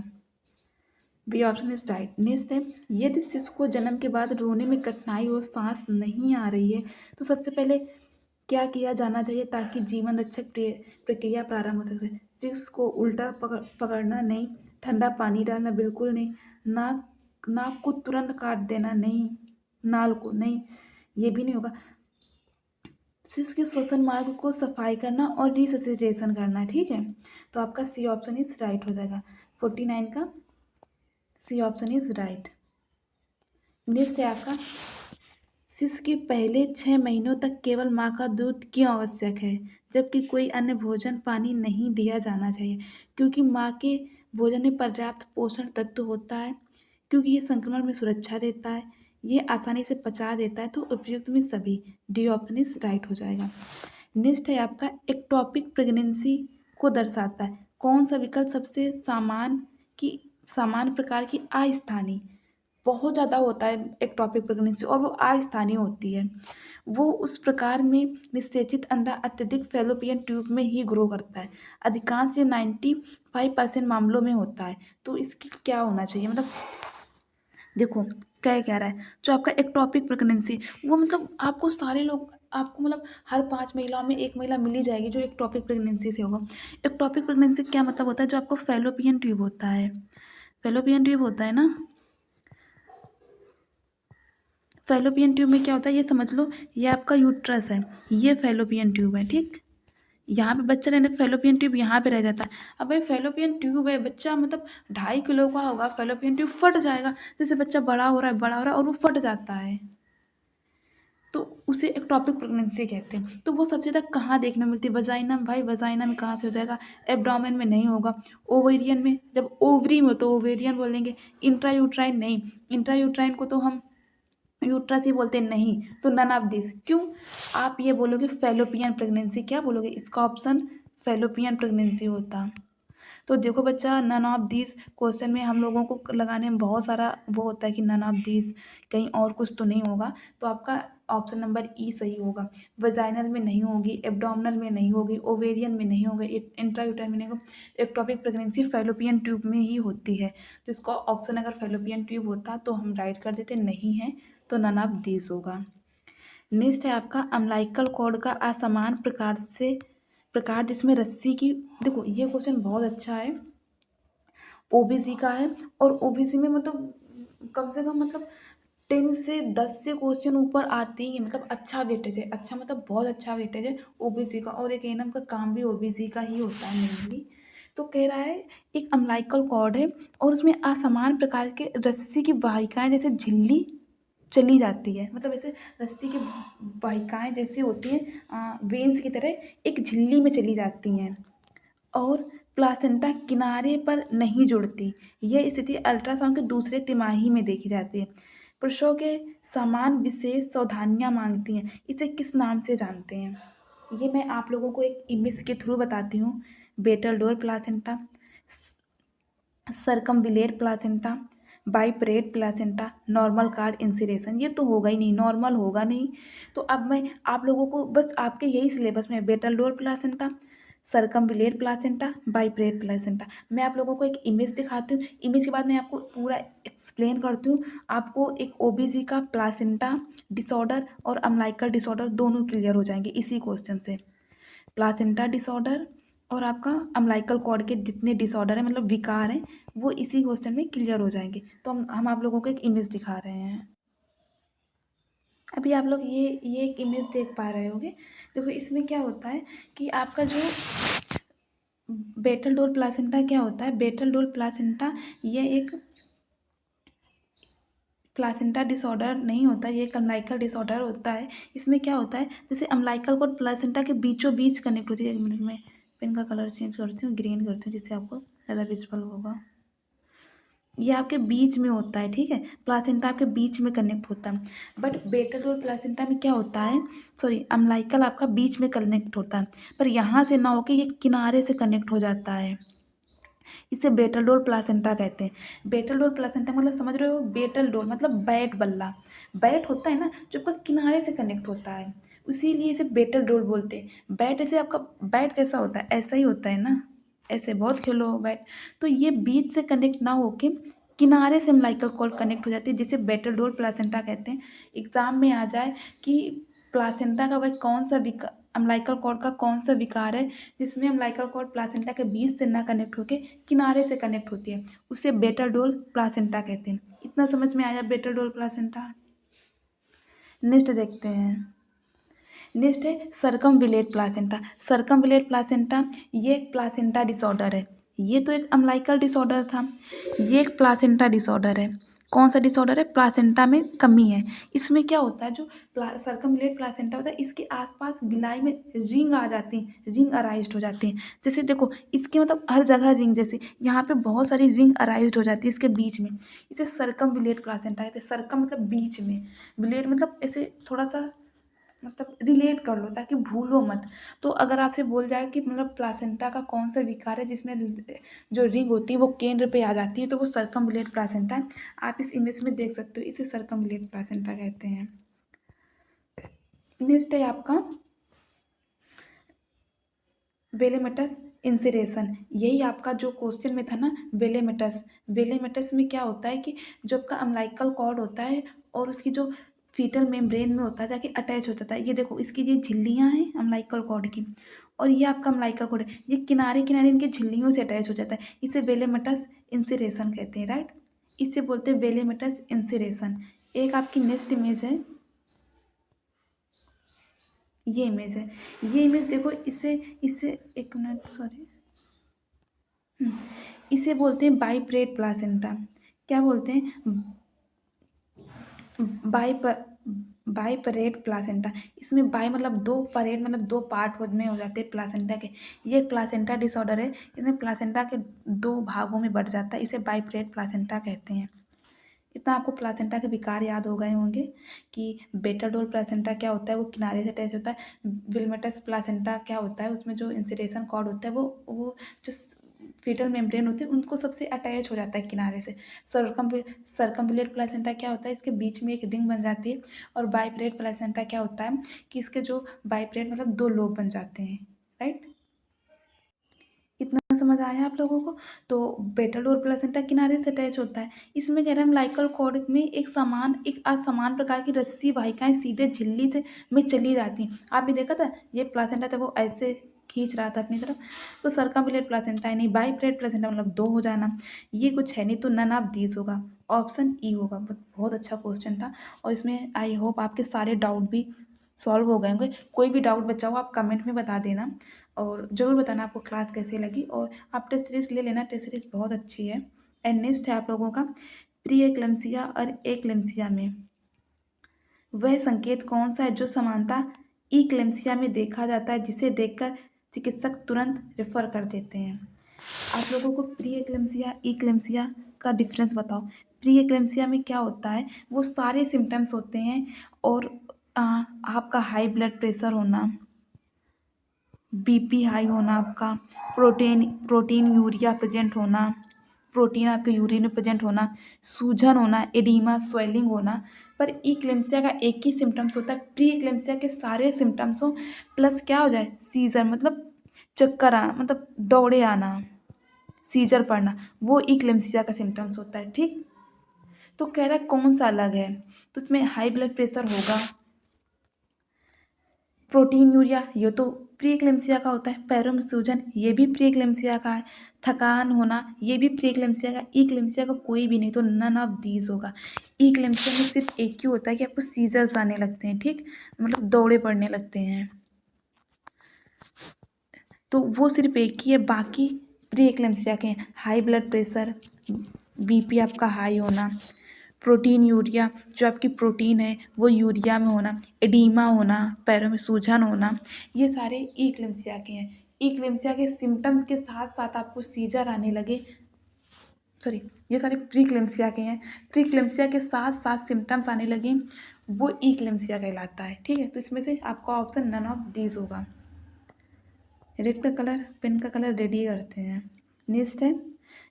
B option is right. Next है, यदि शिशु को जन्म के बाद रोने में कठिनाई हो, सांस नहीं आ रही है, तो सबसे पहले क्या किया जाना चाहिए ताकि जीवन रक्षक प्रक्रिया प्रारंभ हो सके। शिशु को उल्टा पकड़ना, नहीं। ठंडा पानी डालना, बिल्कुल नहीं। नाक नाक को तुरंत काट देना, नहीं। नाल को, नहीं, ये भी नहीं होगा। शिशु के श्वसन मार्ग को सफाई करना और रिससिटेशन करना, ठीक है। तो आपका सी ऑप्शन इज राइट हो जाएगा। 49 का C option is right. Next है आपका, शिशु के पहले 6 महीनों तक केवल माँ का दूध क्यों आवश्यक है, जबकि कोई अन्य भोजन पानी नहीं दिया जाना चाहिए? क्योंकि माँ के भोजन में पर्याप्त पोषण तत्व होता है, क्योंकि ये संक्रमण में सुरक्षा देता है, ये आसानी से पचा देता है। तो उपयुक्त में सभी, डी ऑप्शन इज राइट हो जाएगा। नेक्स्ट है आपका, एक्टोपिक प्रेगनेंसी को दर्शाता है कौन सा विकल्प? सबसे सामान्य प्रकार की अस्थानीय, बहुत ज़्यादा होता है एक्टोपिक प्रेगनेंसी और वो अस्थानीय होती है। वो उस प्रकार में निषेचित अंडा अत्यधिक फैलोपियन ट्यूब में ही ग्रो करता है। अधिकांश, ये 95% मामलों में होता है। तो इसकी क्या होना चाहिए, मतलब देखो क्या कह रहा है, जो आपका एक्टोपिक प्रेगनेंसी, वो मतलब आपको सारे लोग, आपको मतलब हर 5 महिलाओं में 1 महिला मिल ही जाएगी जो एक्टोपिक प्रेगनेंसी से होगा। एक्टोपिक प्रेगनेंसी क्या मतलब होता है? जो आपको फैलोपियन ट्यूब होता है, फैलोपियन ट्यूब होता है ना, फैलोपियन ट्यूब में क्या होता है ये समझ लो, ये आपका यूट्रस है, ये फैलोपियन ट्यूब है, ठीक। यहाँ पे बच्चा रहने, फैलोपियन ट्यूब यहाँ पे रह जाता है। अब भाई फैलोपियन ट्यूब है, बच्चा मतलब 2.5 किलो का होगा, फैलोपियन ट्यूब फट जाएगा। जैसे बच्चा बड़ा हो रहा है, बड़ा हो रहा है और वो फट जाता है, तो उसे एक्टोपिक प्रेगनेंसी कहते हैं। तो वो सबसे ज़्यादा कहाँ देखने को मिलती है? वजाइना में। भाई वजाइना में कहाँ से हो जाएगा? एब्डोमेन में नहीं होगा। ओवेरियन में, जब ओवरी में हो तो ओवेरियन बोलेंगे। इंट्रायूट्राइन नहीं, इंट्रायूट्राइन को तो हम यूट्रस ही बोलते हैं, नहीं। तो नन ऑफ दिस, क्यों? आप ये बोलोगे फैलोपियन प्रेगनेंसी, क्या बोलोगे? इसका ऑप्शन फैलोपियन प्रेगनेंसी होता। तो देखो बच्चा, नन ऑफ दिस क्वेश्चन में हम लोगों को लगाने में बहुत सारा वो होता है कि नन ऑफ दिस, कहीं और कुछ तो नहीं होगा। तो आपका ऑप्शन नंबर ई सही होगा। वजाइनल में नहीं होगी, एब्डोमिनल में नहीं होगी, ओवेरियन में नहीं होगी, इंट्रायूटराइन में नहीं होगी। एक्टोपिक प्रेगनेंसी फैलोपियन ट्यूब में ही होती है। तो इसका ऑप्शन अगर फैलोपियन ट्यूब होता तो हम राइट कर देते, नहीं है तो नन ऑफ दिस होगा। नेक्स्ट है आपका, अम्लाइकल कॉर्ड का असमान प्रकार जिसमें रस्सी की, देखो ये क्वेश्चन बहुत अच्छा है, ओबीसी का है। और ओबीसी में मतलब कम से कम मतलब 10 से 10 से क्वेश्चन ऊपर आते ही हैं, मतलब अच्छा वेटेज है, अच्छा मतलब बहुत अच्छा वेटेज है ओबीसी का। और एक एएनएम का काम भी ओबीसी का ही होता है मेनली। तो कह रहा है एक अम्लाइकल कॉर्ड है और उसमें असमान प्रकार के रस्सी की वाहिकाएं जैसे झिल्ली चली जाती है, मतलब ऐसे रस्सी की वाहिकाएं जैसी होती हैं, वेन्स की तरह एक झिल्ली में चली जाती हैं और प्लासेंटा किनारे पर नहीं जुड़ती। यह स्थिति अल्ट्रासाउंड के दूसरे तिमाही में देखी जाती है। पुरुषों के समान विशेष सावधानियां मांगती हैं। इसे किस नाम से जानते हैं? ये मैं आप लोगों को एक इमेज के थ्रू बताती हूँ। Battledore placenta, circumvallate placenta, bipartite placenta, normal cord insertion. ये तो होगा ही नहीं, नॉर्मल होगा नहीं। तो अब मैं आप लोगों को बस आपके यही सिलेबस में battledore placenta, circumvallate placenta, bipartite placenta, मैं आप लोगों को एक इमेज दिखाती हूँ। इमेज के बाद मैं आपको पूरा एक्सप्लेन करती हूँ। आपको एक ओबीसी का प्लासेंटा डिसऑर्डर और अम्लाइकल डिसऑर्डर दोनों क्लियर हो जाएंगे इसी क्वेश्चन से। प्लासेंटा डिसऑर्डर और आपका अम्लाइकल कॉर्ड के जितने डिसऑर्डर हैं, मतलब विकार हैं, वो इसी क्वेश्चन में क्लियर हो जाएंगे। तो हम आप लोगों को एक इमेज दिखा रहे हैं। अभी आप लोग ये एक इमेज देख पा रहे होगे। देखो इसमें क्या होता है कि आपका जो बेटल डोर प्लासेंटा क्या होता है, बेटल डोर प्लासेंटा ये एक प्लासेंटा डिसऑर्डर नहीं होता, ये एक अम्लाइकल डिसऑर्डर होता है। इसमें क्या होता है, जैसे अम्लाइकल कॉर्ड प्लासेंटा के बीचों बीच कनेक्ट होती है। 1 मिनट में पेन का कलर चेंज करती हूँ, ग्रीन करती हूँ जिससे आपको ज़्यादा विजिबल होगा। ये आपके बीच में होता है, ठीक है, प्लासेंटा आपके बीच में कनेक्ट होता है। बट बेटल डोर प्लासेंटा में क्या होता है, सॉरी, अम्लाइकल आपका बीच में कनेक्ट होता है, पर यहाँ से ना होके ये किनारे से कनेक्ट हो जाता है। इसे बेटल डोर प्लासेंटा कहते हैं। बेटल डोर प्लासेंटा मतलब समझ रहे हो, बेटल डोर मतलब बैट बल्ला, बैट होता है ना जो आपका किनारे से कनेक्ट होता है, इसीलिए इसे बेटल डोर बोलते हैं। बैट ऐसे आपका बैट कैसा होता है, ऐसा ही होता है ना, ऐसे बहुत खेलो बैट। तो ये बीच से कनेक्ट ना होके किनारे से अम्लाइकल कॉर्ड कनेक्ट हो जाती है, जिसे बेटल डोर प्लासेंटा कहते हैं। एग्जाम में आ जाए कि प्लासेंटा का वह कौन सा अम्लाइकल कॉर्ड का कौन सा विकार है जिसमें अम्लाइकल कॉर्ड प्लासेंटा के बीच से ना कनेक्ट होके किनारे से कनेक्ट होती है, उसे बेटल डोर प्लासेंटा कहते हैं। इतना समझ में आया बेटल डोर प्लासेंटा। नेक्स्ट देखते हैं। नेक्स्ट है सर्कमविलेट प्लासेंटा। सर्कमविलेट प्लासेंटा ये एक प्लासेंटा डिसऑर्डर है। ये तो एक अम्लाइकल डिसऑर्डर था, ये एक प्लासेंटा डिसऑर्डर है। कौन सा डिसऑर्डर है? प्लासेंटा में कमी है। इसमें क्या होता है, जो सर्कमविलेट प्लासेंटा होता है इसके आसपास बिलाई में रिंग आ जाती हैं, रिंग अराइज्ड हो जाती हैं। जैसे देखो इसके मतलब हर जगह रिंग, जैसे यहाँ पे बहुत सारी रिंग अराइज्ड हो जाती है इसके बीच में, इसे सर्कमविलेट प्लासेंटा कहते हैं। सर्कम मतलब बीच में, विलेट मतलब ऐसे थोड़ा सा मतलब रिलेट कर लो ताकि भूलो मत। तो अगर आपसे बोल जाए कि मतलब प्लासेंटा का कौन सा विकार है जिसमें जो रिंग होती है वो केंद्र पे आ जाती है, तो वो सर्कमविलेट प्लासेंटा है। आप इस इमेज में देख सकते हो, इसे सर्कमविलेट प्लासेंटा कहते हैं। नेक्स्ट है आपका वेलेमेटस इंसिरेशन। यही आपका जो क्वेश्चन में था ना, वेलेमेटस। वेलेमेटस में क्या होता है कि जो आपका अम्लाइकल कॉर्ड होता है और उसकी जो फीटल मेम्ब्रेन में होता है जाके अटैच हो जाता है। ये देखो इसकी ये झिल्लियाँ हैं अम्लाइकल कॉर्ड की, और ये आपका अम्लाइकल कॉर्ड है, ये किनारे किनारे इनकी झिल्लियों से अटैच हो जाता है। इसे वेलेमेटस इंसिरेशन कहते हैं, राइट। इसे बोलते हैं वेलेमेटस इंसिरेशन। एक आपकी नेक्स्ट इमेज है, ये इमेज है। ये इमेज देखो, इसे इसे एक मिनट, सॉरी, इसे बोलते हैं बाइपरेट प्लासेंटा। क्या बोलते हैं? Bi bipartite placenta. इसमें बाई मतलब दो, परेड मतलब दो पार्ट में हो जाते हैं प्लासेंटा के। ये एक प्लासेंटा डिसऑर्डर है, इसमें प्लासेंटा के दो भागों में बढ़ जाता है, इसे बाइपरेट प्लासेंटा कहते हैं। इतना आपको प्लासेंटा के विकार याद हो गए होंगे कि बेटा डोल प्लासेंटा क्या होता है, वो किनारे से अटैच होता है। विलमेटस प्लासेंटा क्या होता है, उसमें जो इंसिरेशन कॉर्ड होता है वो जो फीटल मेम्ब्रेन होते हैं उनको सबसे अटैच हो जाता है किनारे से। सर्कमविलेट प्लासेंटा क्या होता है, इसके बीच में एक रिंग बन जाती है। और बाइपरेट प्लासेंटा क्या होता है कि इसके जो बाइपरेट मतलब दो लोब बन जाते हैं, राइट। इतना समझ आया आप लोगों को? तो बेटा डोर प्लासेंटा किनारे से अटैच होता है। इसमें कह रहे हैं लाइकल कॉर्ड में एक असमान प्रकार की रस्सी वाहिकाएं सीधे झिल्ली से में चली जाती हैं। आपने देखा था ये प्लासेंटा था वो ऐसे खींच रहा था अपनी तरफ, तो सर्कमविलेट प्लासेंटा है, नहीं बाइपरेट प्लासेंटा मतलब दो हो जाना। ये कुछ है नहीं, तो नन ऑफ दीज होगा, ऑप्शन ई होगा। बहुत अच्छा क्वेश्चन था, और इसमें आई होप आपके सारे डाउट भी सॉल्व हो गए होंगे। कोई भी डाउट बचा हो आप कमेंट में बता देना, और ज़रूर बताना आपको क्लास कैसी लगी। और आप टेस्ट सीरीज ले लेना, टेस्ट सीरीज बहुत अच्छी है। एंड नेक्स्ट है आप लोगों का प्री एक्लेम्सिया और एक्लेम्सिया में वह संकेत कौन सा है जो समानता इक्लेम्सिया में देखा जाता है, जिसे देखकर चिकित्सक तुरंत रेफर कर देते हैं। आप लोगों को प्री एक्लेम्सिया इक्लेम्सिया का डिफरेंस बताओ। प्री एक्लेम्सिया में क्या होता है, वो सारे सिम्टम्स होते हैं, और आपका हाई ब्लड प्रेशर होना, बीपी हाई होना, आपका प्रोटीन यूरिया प्रेजेंट होना, प्रोटीन आपके यूरिन में प्रेजेंट होना, सूजन होना, एडीमा स्वेलिंग होना। पर इक्लेम्सिया का एक ही सिम्टम्स होता है, प्री इक्लेम्सिया के सारे सिम्टम्स हो, प्लस क्या हो जाए, सीजर मतलब चक्कर आना, मतलब दौड़े आना, सीजर पड़ना, वो इक्लेम्सिया का सिम्टम्स होता है, ठीक। तो कह रहा है कौन सा अलग है, तो इसमें हाई ब्लड प्रेशर होगा, प्रोटीन यूरिया ये तो प्री एक्लेम्सिया का होता है, पैरों में सूजन ये भी प्री एक्लेम्सिया का है, थकान होना ये भी प्री एक्लेम्सिया का। इक्लेम्सिया का कोई भी नहीं, तो नन ऑफ दीज होगा। इक्लेम्सिया में सिर्फ एक ही होता है कि आपको सीजर्स आने लगते हैं, ठीक, मतलब दौड़े पड़ने लगते हैं, तो वो सिर्फ एक ही है। बाकी प्री एक्लेम्सिया के हाई ब्लड प्रेशर, बीपी आपका हाई होना, प्रोटीन यूरिया जो आपकी प्रोटीन है वो यूरिया में होना, एडीमा होना, पैरों में सूजन होना, ये सारे इक्लेम्सिया के हैं। इक्लेम्सिया के सिम्टम्स के साथ साथ आपको सीजर आने लगे, सॉरी ये सारे प्रीक्लेम्सिया के हैं, प्रीक्लेम्सिया के साथ साथ सिम्टम्स आने लगे, वो इक्लेम्सिया कहलाता है, ठीक है। तो इसमें से आपका ऑप्शन नन ऑफ दीज होगा। रेड का कलर, पेन का कलर रेडी करते हैं। नेक्स्ट है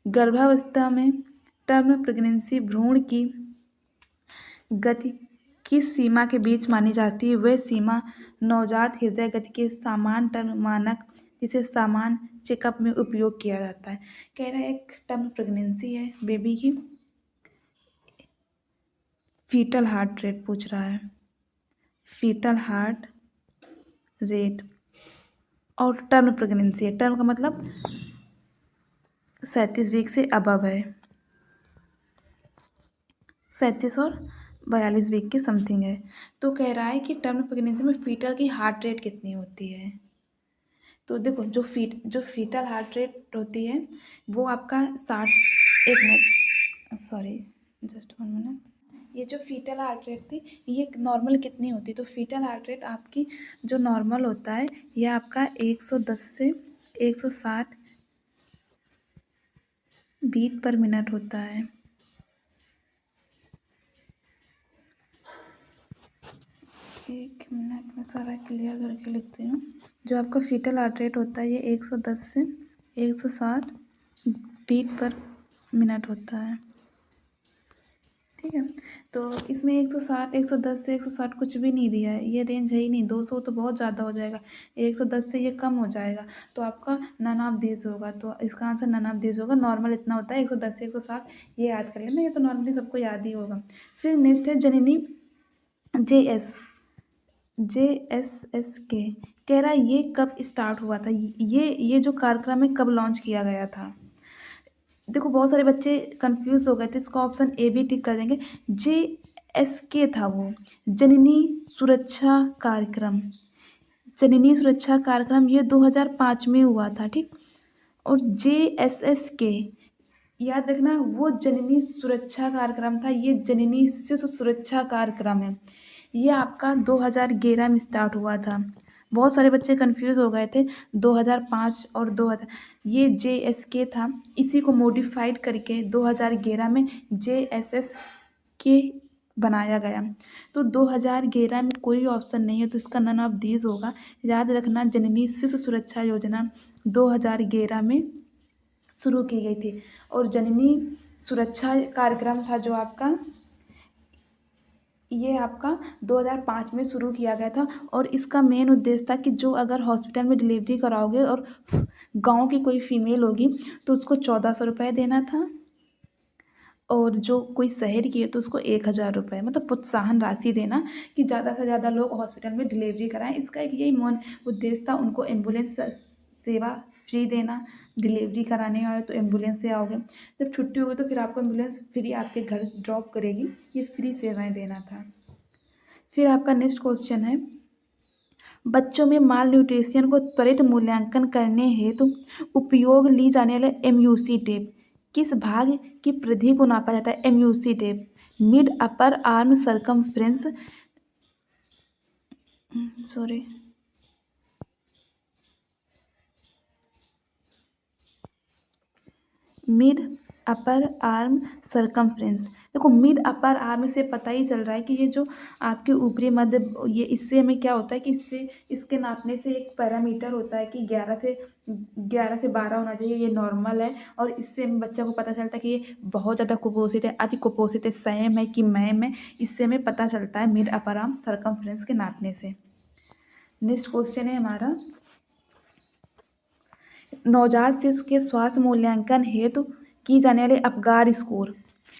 गर्भावस्था में टर्म प्रेगनेंसी भ्रूण की गति किस सीमा के बीच मानी जाती है? वह सीमा नवजात हृदय गति के समान टर्म मानक जिसे सामान्य चेकअप में उपयोग किया जाता है। कह रहा है एक टर्म प्रेगनेंसी है बेबी की, फीटल हार्ट रेट पूछ रहा है, फीटल हार्ट रेट, और टर्म प्रेगनेंसी है, टर्म का मतलब 37 वीक से अबव है, 37 और 42 वीक के समथिंग है। तो कह रहा है कि टर्म प्रेगनेंसी में फीटल की हार्ट रेट कितनी होती है। तो देखो जो फीटल हार्ट रेट होती है वो आपका 60, एक मिनट सॉरी, जस्ट 1 मिनट। ये जो फीटल हार्ट रेट थी ये नॉर्मल कितनी होती, तो फीटल हार्ट रेट आपकी जो नॉर्मल होता है ये आपका 110 से 160 बीट पर मिनट होता है। एक मिनट में सारा क्लियर करके लिखती हूँ। जो आपका फीटल हार्ट रेट होता है ये 110 से 160 बीट पर मिनट होता है। ठीक है, तो इसमें 160, 110 से 160 कुछ भी नहीं दिया है, ये रेंज है ही नहीं। 200 तो बहुत ज़्यादा हो जाएगा, 110 से ये कम हो जाएगा, तो आपका नन ऑफ दिस होगा। तो इसका आंसर नन ऑफ दिस होगा। नॉर्मल इतना होता है 110 से 160, ये याद कर लेना, ये तो नॉर्मली सबको याद ही होगा। फिर नेक्स्ट है जननी JSS के, कह रहा है ये कब स्टार्ट हुआ था, ये जो कार्यक्रम है कब लॉन्च किया गया था। देखो बहुत सारे बच्चे कंफ्यूज हो गए थे, इसका ऑप्शन ए भी टिक कर देंगे। JSK था वो, जननी सुरक्षा कार्यक्रम। जननी सुरक्षा कार्यक्रम ये 2005 में हुआ था। ठीक, और JSSK याद रखना वो जननी सुरक्षा कार्यक्रम था, ये जननी शिशु सुरक्षा कार्यक्रम है। ये आपका 2011 में स्टार्ट हुआ था। बहुत सारे बच्चे कंफ्यूज हो गए थे 2005 और 2000, ये JSK था, इसी को मॉडिफाइड करके 2011 में JSSK बनाया गया। तो 2011 में कोई ऑप्शन नहीं है, तो इसका नन ऑफ दीज होगा। याद रखना जननी शिशु सुरक्षा योजना 2011 में शुरू की गई थी, और जननी सुरक्षा कार्यक्रम था जो आपका, ये आपका 2005 में शुरू किया गया था। और इसका मेन उद्देश्य था कि जो अगर हॉस्पिटल में डिलीवरी कराओगे और गांव की कोई फीमेल होगी तो उसको 1400 रुपये देना था, और जो कोई शहर की है तो उसको 1000 रुपये, मतलब प्रोत्साहन राशि देना कि ज़्यादा से ज़्यादा लोग हॉस्पिटल में डिलीवरी कराएं। इसका एक यही मेन उद्देश्य था, उनको एम्बुलेंस सेवा फ्री देना। डिलीवरी कराने आए तो एम्बुलेंस से आओगे, जब छुट्टी होगी तो फिर आपको एम्बुलेंस फ्री आपके घर ड्रॉप करेगी, ये फ्री सेवाएं देना था। फिर आपका नेक्स्ट क्वेश्चन है, बच्चों में माल न्यूट्रिशन को त्वरित मूल्यांकन करने हेतु उपयोग ली जाने वाले MUC टेप किस भाग की वृद्धि को नापा जाता है। MUC tape mid upper arm circumference, sorry mid upper arm circumference. देखो मिड अपर आर्म से पता ही चल रहा है कि ये जो आपके ऊपरी मध्य, ये इससे हमें क्या होता है कि इससे इसके नापने से एक पैरामीटर होता है कि 11 से 12 होना चाहिए, ये नॉर्मल है। और इससे हमें बच्चा को पता चलता है कि ये बहुत ज़्यादा कुपोषित है, अति कुपोषित है, सैम है कि मैम है, इससे हमें पता चलता है मिड अपर आर्म सरकमफ्रेंस के नापने से। नेक्स्ट क्वेश्चन है हमारा, नवजात शिशु के स्वास्थ्य मूल्यांकन हेतु की जाने वाले अपगार स्कोर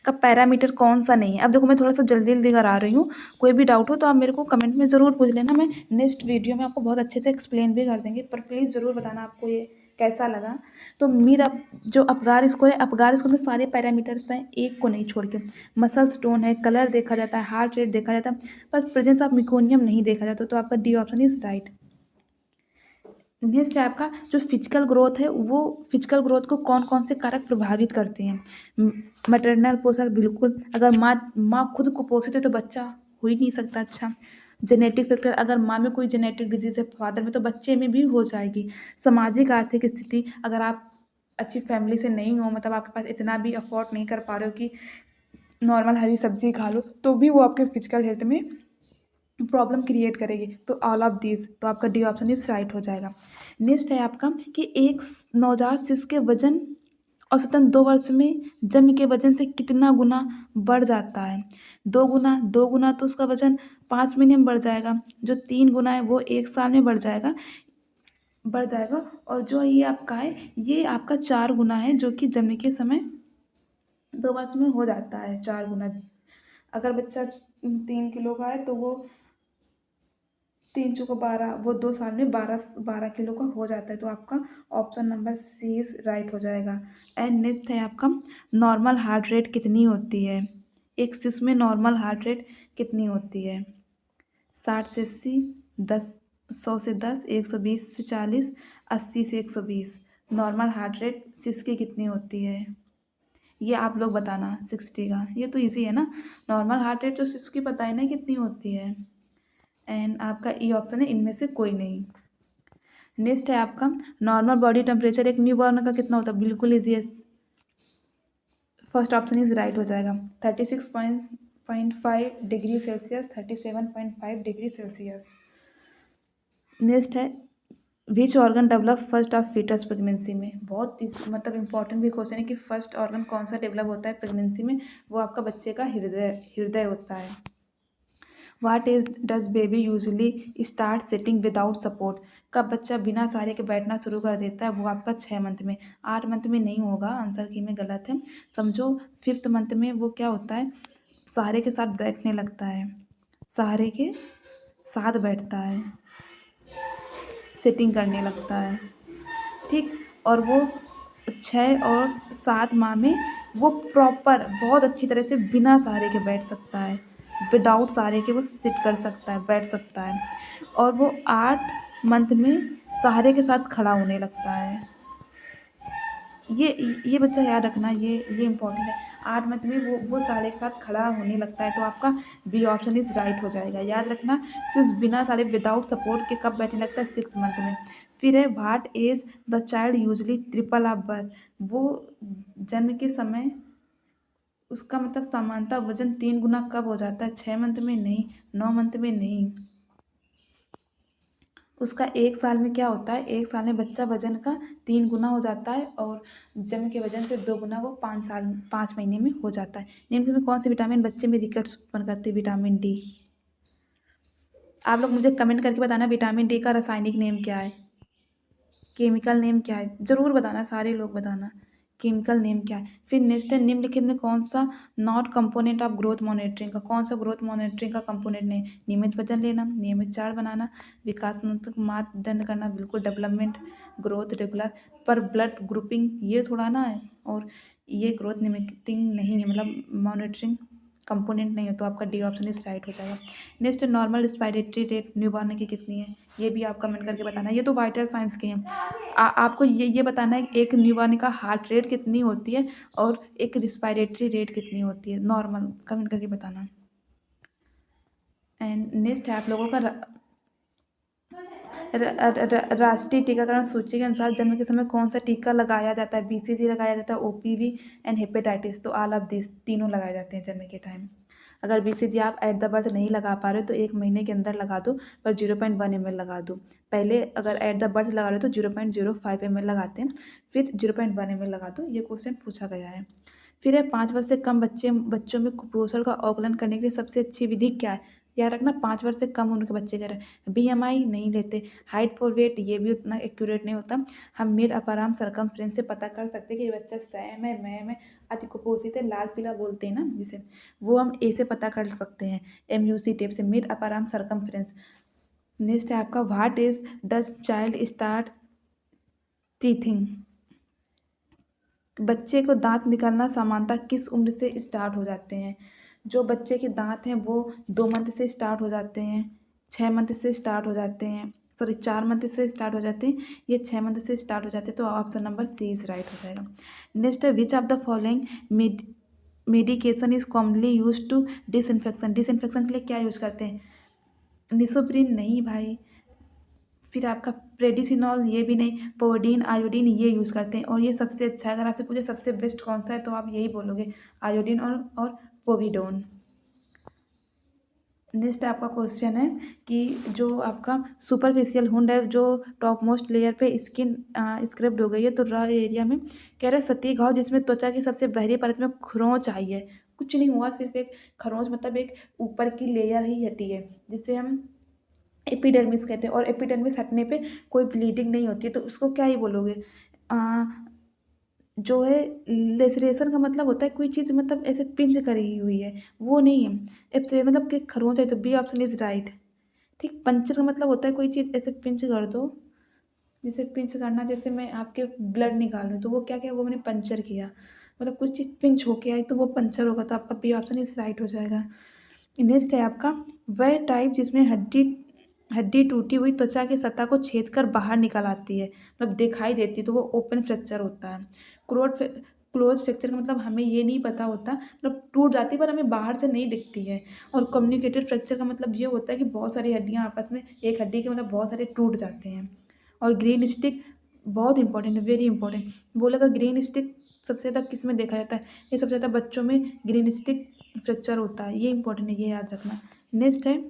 का पैरामीटर कौन सा नहीं है। अब देखो मैं थोड़ा सा जल्दी जल्दी करा रही हूँ, कोई भी डाउट हो तो आप मेरे को कमेंट में ज़रूर पूछ लेना, मैं नेक्स्ट वीडियो में आपको बहुत अच्छे से एक्सप्लेन भी कर देंगे, पर प्लीज़ ज़रूर बताना आपको ये कैसा लगा। तो मेरा जो अपगार स्कोर है, अपगार स्कोर में सारे पैरामीटर्स हैं, एक को नहीं छोड़ के। मसल्स टोन है, कलर देखा जाता है, हार्ट रेट देखा जाता है, बस प्रेजेंस ऑफ मिकोनियम नहीं देखा जाता। तो आपका D option is right. Next है आपका जो फिजिकल ग्रोथ है, वो फिजिकल ग्रोथ को कौन कौन से कारक प्रभावित करते हैं। मैटरनल पोषण, बिल्कुल, अगर माँ खुद कुपोषित है तो बच्चा हो ही नहीं सकता अच्छा। जेनेटिक फैक्टर, अगर माँ में कोई जेनेटिक डिजीज है फादर में तो बच्चे में भी हो जाएगी। सामाजिक आर्थिक स्थिति, अगर आप अच्छी फैमिली से नहीं हो, मतलब आपके पास इतना भी अफोर्ड नहीं कर पा रहे हो कि नॉर्मल हरी सब्जी खा लो, तो भी वो आपके फिजिकल हेल्थ में प्रॉब्लम क्रिएट करेगी। तो ऑल ऑफ दिस, तो आपका डी ऑप्शन इज राइट हो जाएगा। नेक्स्ट है आपका कि एक नवजात शिशु के वजन औसतन 2 वर्ष में जन्म के वजन से कितना गुना बढ़ जाता है। 2 गुना तो उसका वजन 5 महीने में बढ़ जाएगा, जो 3 गुना है वो 1 साल में बढ़ जाएगा, और जो ये आपका है ये आपका 4 गुना है, जो कि जन्म के समय 2 वर्ष में हो जाता है 4 गुना। अगर बच्चा 3 किलो का है तो वो 3 चौको 12, वो 2 साल में 12 किलो का हो जाता है। तो आपका option number C is right हो जाएगा। एंड नेक्स्ट है आपका, नॉर्मल हार्ट रेट कितनी होती है। एक शिशु में नॉर्मल हार्ट रेट कितनी होती है? 60 से 80, 10, 100 से 10, 120 से 40, 80 से 120। नॉर्मल हार्ट रेट शिशु की कितनी होती है? ये आप लोग बताना। 60 का ये तो इजी है ना। नॉर्मल हार्ट रेट तो शिशु की पता है ना कितनी होती है। एंड आपका ई ऑप्शन है इनमें से कोई नहीं। नेक्स्ट है आपका नॉर्मल बॉडी टेम्परेचर एक न्यू बॉर्न का कितना होता है? बिल्कुल इजी है। फर्स्ट ऑप्शन इज राइट हो जाएगा। 36.5 degree Celsius, 37.5 degree Celsius. Next है which organ develop first of foetus pregnancy में? बहुत मतलब इंपॉर्टेंट भी क्वेश्चन है कि फर्स्ट ऑर्गन कौन सा डेवलप होता है प्रेगनेंसी में? वो आपका बच्चे का हृदय होता है। What age does baby usually start sitting without support? कब बच्चा बिना सहारे के बैठना शुरू कर देता है? वो आपका 6 मंथ में। 8 मंथ में नहीं होगा, आंसर की में गलत है। समझो 5th मंथ में वो क्या होता है, सहारे के साथ बैठने लगता है, सहारे के साथ बैठता है, सिटिंग करने लगता है, ठीक। और वो 6 और 7 माह में वो प्रॉपर बहुत अच्छी तरह से बिना सहारे के बैठ सकता है, विदाउट सहारे के वो सिट कर सकता है, बैठ सकता है। और वो 8 मंथ में सहारे के साथ खड़ा होने लगता है। ये बच्चा याद रखना, ये इम्पोर्टेंट है। 8 मंथ में वो सहारे के साथ खड़ा होने लगता है, तो आपका बी ऑप्शन इज राइट हो जाएगा। याद रखना सिर्फ बिना सहारे विदाउट सपोर्ट के कब बैठने लगता है? 6 मंथ में। फिर है what age the child usually triple of birth? वो जन्म के समय उसका मतलब सामान्यतः वजन 3 गुना कब हो जाता है? 6 मंथ में नहीं, 9 मंथ में नहीं। उसका 1 साल में क्या होता है? 1 साल में बच्चा वजन का 3 गुना हो जाता है और जन्म के वजन से 2 गुना वो 5 महीने में हो जाता है। निम्न में कौन सी विटामिन बच्चे में रिकेट्स उत्पन्न करती है? Vitamin D. आप लोग मुझे कमेंट करके बताना विटामिन डी का रासायनिक नेम क्या है, केमिकल नेम क्या है, ज़रूर बताना, सारे लोग बताना केमिकल नेम क्या है। फिर नेक्स्ट है निम्नलिखित में कौन सा not component of growth monitoring का, कौन सा ग्रोथ मॉनिटरिंग का कंपोनेंट नहीं? नियमित वजन लेना, नियमित चार्ट बनाना, विकासात्मक मापदंड करना, बिल्कुल डेवलपमेंट, ग्रोथ, रेगुलर, पर ब्लड ग्रुपिंग ये थोड़ा ना है, और ये ग्रोथ लिमिटिंग नहीं है, मतलब मॉनिटरिंग कंपोनेंट नहीं है, तो आपका डी ऑप्शन इस राइट हो जाएगा। Next normal respiratory rate newborn की कितनी है? ये भी आप कमेंट करके बताना। ये तो वाइटल साइंस के हैं। आपको ये बताना है एक न्यूबॉर्न का हार्ट रेट कितनी होती है और एक रिस्पायरेटरी रेट कितनी होती है, नॉर्मल, कमेंट करके बताना। एंड नेक्स्ट है आप लोगों का राष्ट्रीय टीकाकरण सूची के अनुसार जन्म के समय कौन सा टीका लगाया जाता है? BCG लगाया जाता है, OPV एंड हेपेटाइटिस, तो ऑल ऑफ दिस तीनों लगाए जाते हैं जन्म के टाइम। अगर BCG आप एट द बर्थ नहीं लगा पा रहे हो तो 1 महीने के अंदर लगा दो, पर 0.1 ml लगा दो। पहले अगर एट द बर्थ लगा रहे हो तो 0.05 ml लगाते हैं, फिर 0.1 ml लगा दो। ये क्वेश्चन पूछा गया है। फिर है 5 वर्ष से कम बच्चों में कुपोषण का आकलन करने के लिए सबसे अच्छी विधि क्या है? याद रखना 5 वर्ष से कम उम्र के बच्चे कह रहे हैं। BMI नहीं लेते, हाइट फॉर वेट ये भी उतना एक्यूरेट नहीं होता। हम मिड अपर आर्म सरकमफ्रेंस से पता कर सकते हैं कि ये बच्चा सैम है, मैम है, अति कुपोषित है, लाल पीला बोलते हैं ना जिसे, वो हम ए से पता कर सकते हैं, MUC टेप से, mid upper arm circumference. Next है आपका what is does child start teething? बच्चे को दांत निकलना सामान्यतः किस उम्र से स्टार्ट हो जाते हैं? जो बच्चे के दांत हैं वो 2 मंथ से स्टार्ट हो जाते हैं, 6 मंथ से स्टार्ट हो जाते हैं, सॉरी 4 मंथ से स्टार्ट हो जाते हैं, ये 6 मंथ से स्टार्ट हो जाते हैं, तो option number C is right हो जाएगा। नेक्स्ट है which of the following medication is commonly use to disinfection? Disinfection के लिए क्या यूज करते हैं? निसोप्रीन नहीं भाई, फिर आपका प्रेडिसिनॉल ये भी नहीं, पोडीन, आयोडीन ये यूज़ करते हैं, और ये सबसे अच्छा है। अगर आपसे पूछे सबसे बेस्ट कौन सा है तो आप यही बोलोगे, आयोडीन और पोविडोन। नेक्स्ट आपका क्वेश्चन है कि जो आपका सुपरफिशियल हुंड है जो टॉप मोस्ट लेयर पे स्किन स्क्रैप्ड हो गई है, तो रॉ एरिया में कह रहे हैं सतही घाव जिसमें त्वचा की सबसे बहरी परत में खरोंच आई है। कुछ नहीं हुआ, सिर्फ एक खरोंच मतलब एक ऊपर की लेयर ही हटी है, जिसे हम एपिडर्मिस कहते हैं, और एपिडर्मिस हटने पे कोई ब्लीडिंग नहीं होती है, तो उसको क्या ही बोलोगे? जो है लेसरेशन का मतलब होता है कोई चीज़ मतलब ऐसे पिंच करी हुई है, वो नहीं है। ऐसे मतलब कि खरोंच है, तो बी ऑप्शन इज राइट। ठीक, पंचर का मतलब होता है कोई चीज़ ऐसे पिंच कर दो, जैसे पिंच करना, जैसे मैं आपके ब्लड निकाल रही हूँ तो वो क्या किया, वो मैंने पंचर किया, मतलब कुछ चीज़ पिंच होके आई तो वो पंचर होगा, तो आपका बी ऑप्शन इस राइट हो जाएगा। नेक्स्ट है आपका, वह टाइप जिसमें हड्डी हड्डी टूटी हुई त्वचा की सतह को छेद कर बाहर निकल आती है, मतलब दिखाई देती है, तो वो ओपन फ्रैक्चर होता है। क्लोज क्लोज फ्रैक्चर का मतलब हमें ये नहीं पता होता, मतलब टूट जाती है पर हमें बाहर से नहीं दिखती है। और कम्युनिकेटेड फ्रैक्चर का मतलब ये होता है कि बहुत सारी हड्डियाँ आपस में, एक हड्डी के मतलब बहुत सारे टूट जाते हैं। और ग्रीन स्टिक बहुत इंपॉर्टेंट है, वेरी इंपॉर्टेंट। बोलेगा ग्रीन स्टिक सबसे ज़्यादा किस में देखा जाता है, ये सबसे ज़्यादा बच्चों में ग्रीन स्टिक फ्रैक्चर होता है, ये इंपॉर्टेंट है, ये याद रखना। नेक्स्ट है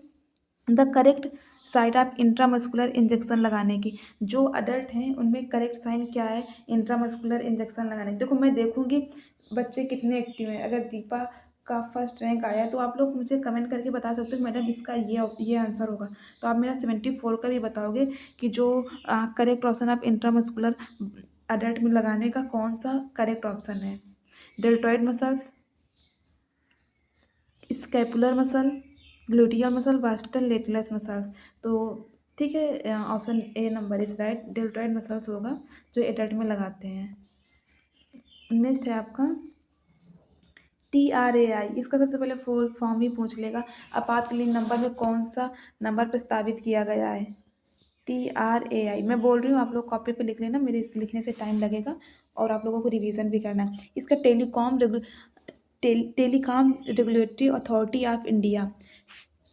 the correct site of intramuscular injection लगाने की। जो अडल्ट हैं उनमें करेक्ट साइन क्या है इंट्रामस्कुलर इंजेक्शन लगाने की। देखो मैं देखूंगी बच्चे कितने एक्टिव हैं। अगर दीपा का फर्स्ट रैंक आया तो आप लोग मुझे कमेंट करके बता सकते हो मैडम इसका ये आंसर होगा, तो आप मेरा 74 का भी बताओगे कि जो correct option of intramuscular adult में लगाने का कौन सा करेक्ट ऑप्शन है। Deltoid muscles, scapular muscle, gluteal muscle, vastus lateralis muscles. तो ठीक है, option A number is right, deltoid muscles होगा जो एडल्ट में लगाते हैं। नेक्स्ट है आपका TRAI, इसका सबसे पहले फुल फॉर्म ही पूछ लेगा। आपातकालीन नंबर में कौन सा नंबर प्रस्तावित किया गया है। TRAI मैं बोल रही हूँ, आप लोग कॉपी पे लिख लेना, मेरे लिखने से टाइम लगेगा और आप लोगों को रिवीजन भी करना है। इसका telecom regulatory authority of India,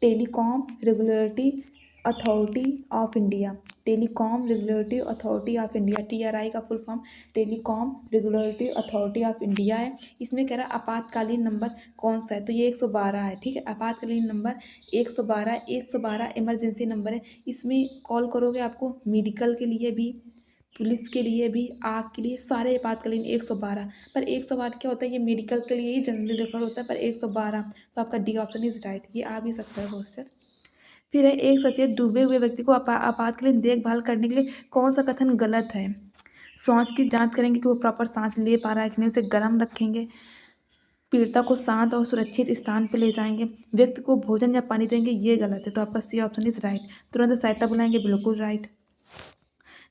telecom regulatory authority of India, telecom regulatory authority of India, TRAI का full form telecom regulatory authority of India है। इसमें कह रहा है आपातकालीन नंबर कौन सा है, तो ये 112 है। ठीक है, आपातकालीन नंबर 112, 112 इमरजेंसी नंबर है। इसमें कॉल करोगे आपको मेडिकल के लिए भी, पुलिस के लिए भी, आग के लिए, सारे आपातकालीन 112। पर 112 क्या होता है, ये मेडिकल के लिए ही जनरली रेफर होता है, पर 112 तो आपका डी ऑप्शन इज राइट, ये आ भी सकता है क्वेश्चन। फिर है एक सचेत डूबे हुए व्यक्ति को आपातकालीन देखभाल करने के लिए कौन सा कथन गलत है। सांस की जांच करेंगे कि वो प्रॉपर सांस ले पा रहा है कि नहीं, उसे गर्म रखेंगे, पीड़िता को शांत और सुरक्षित स्थान पर ले जाएंगे, व्यक्ति को भोजन या पानी देंगे, ये गलत है, तो आपका सी ऑप्शन इज राइट। तुरंत सहायता बुलाएंगे, बिल्कुल राइट।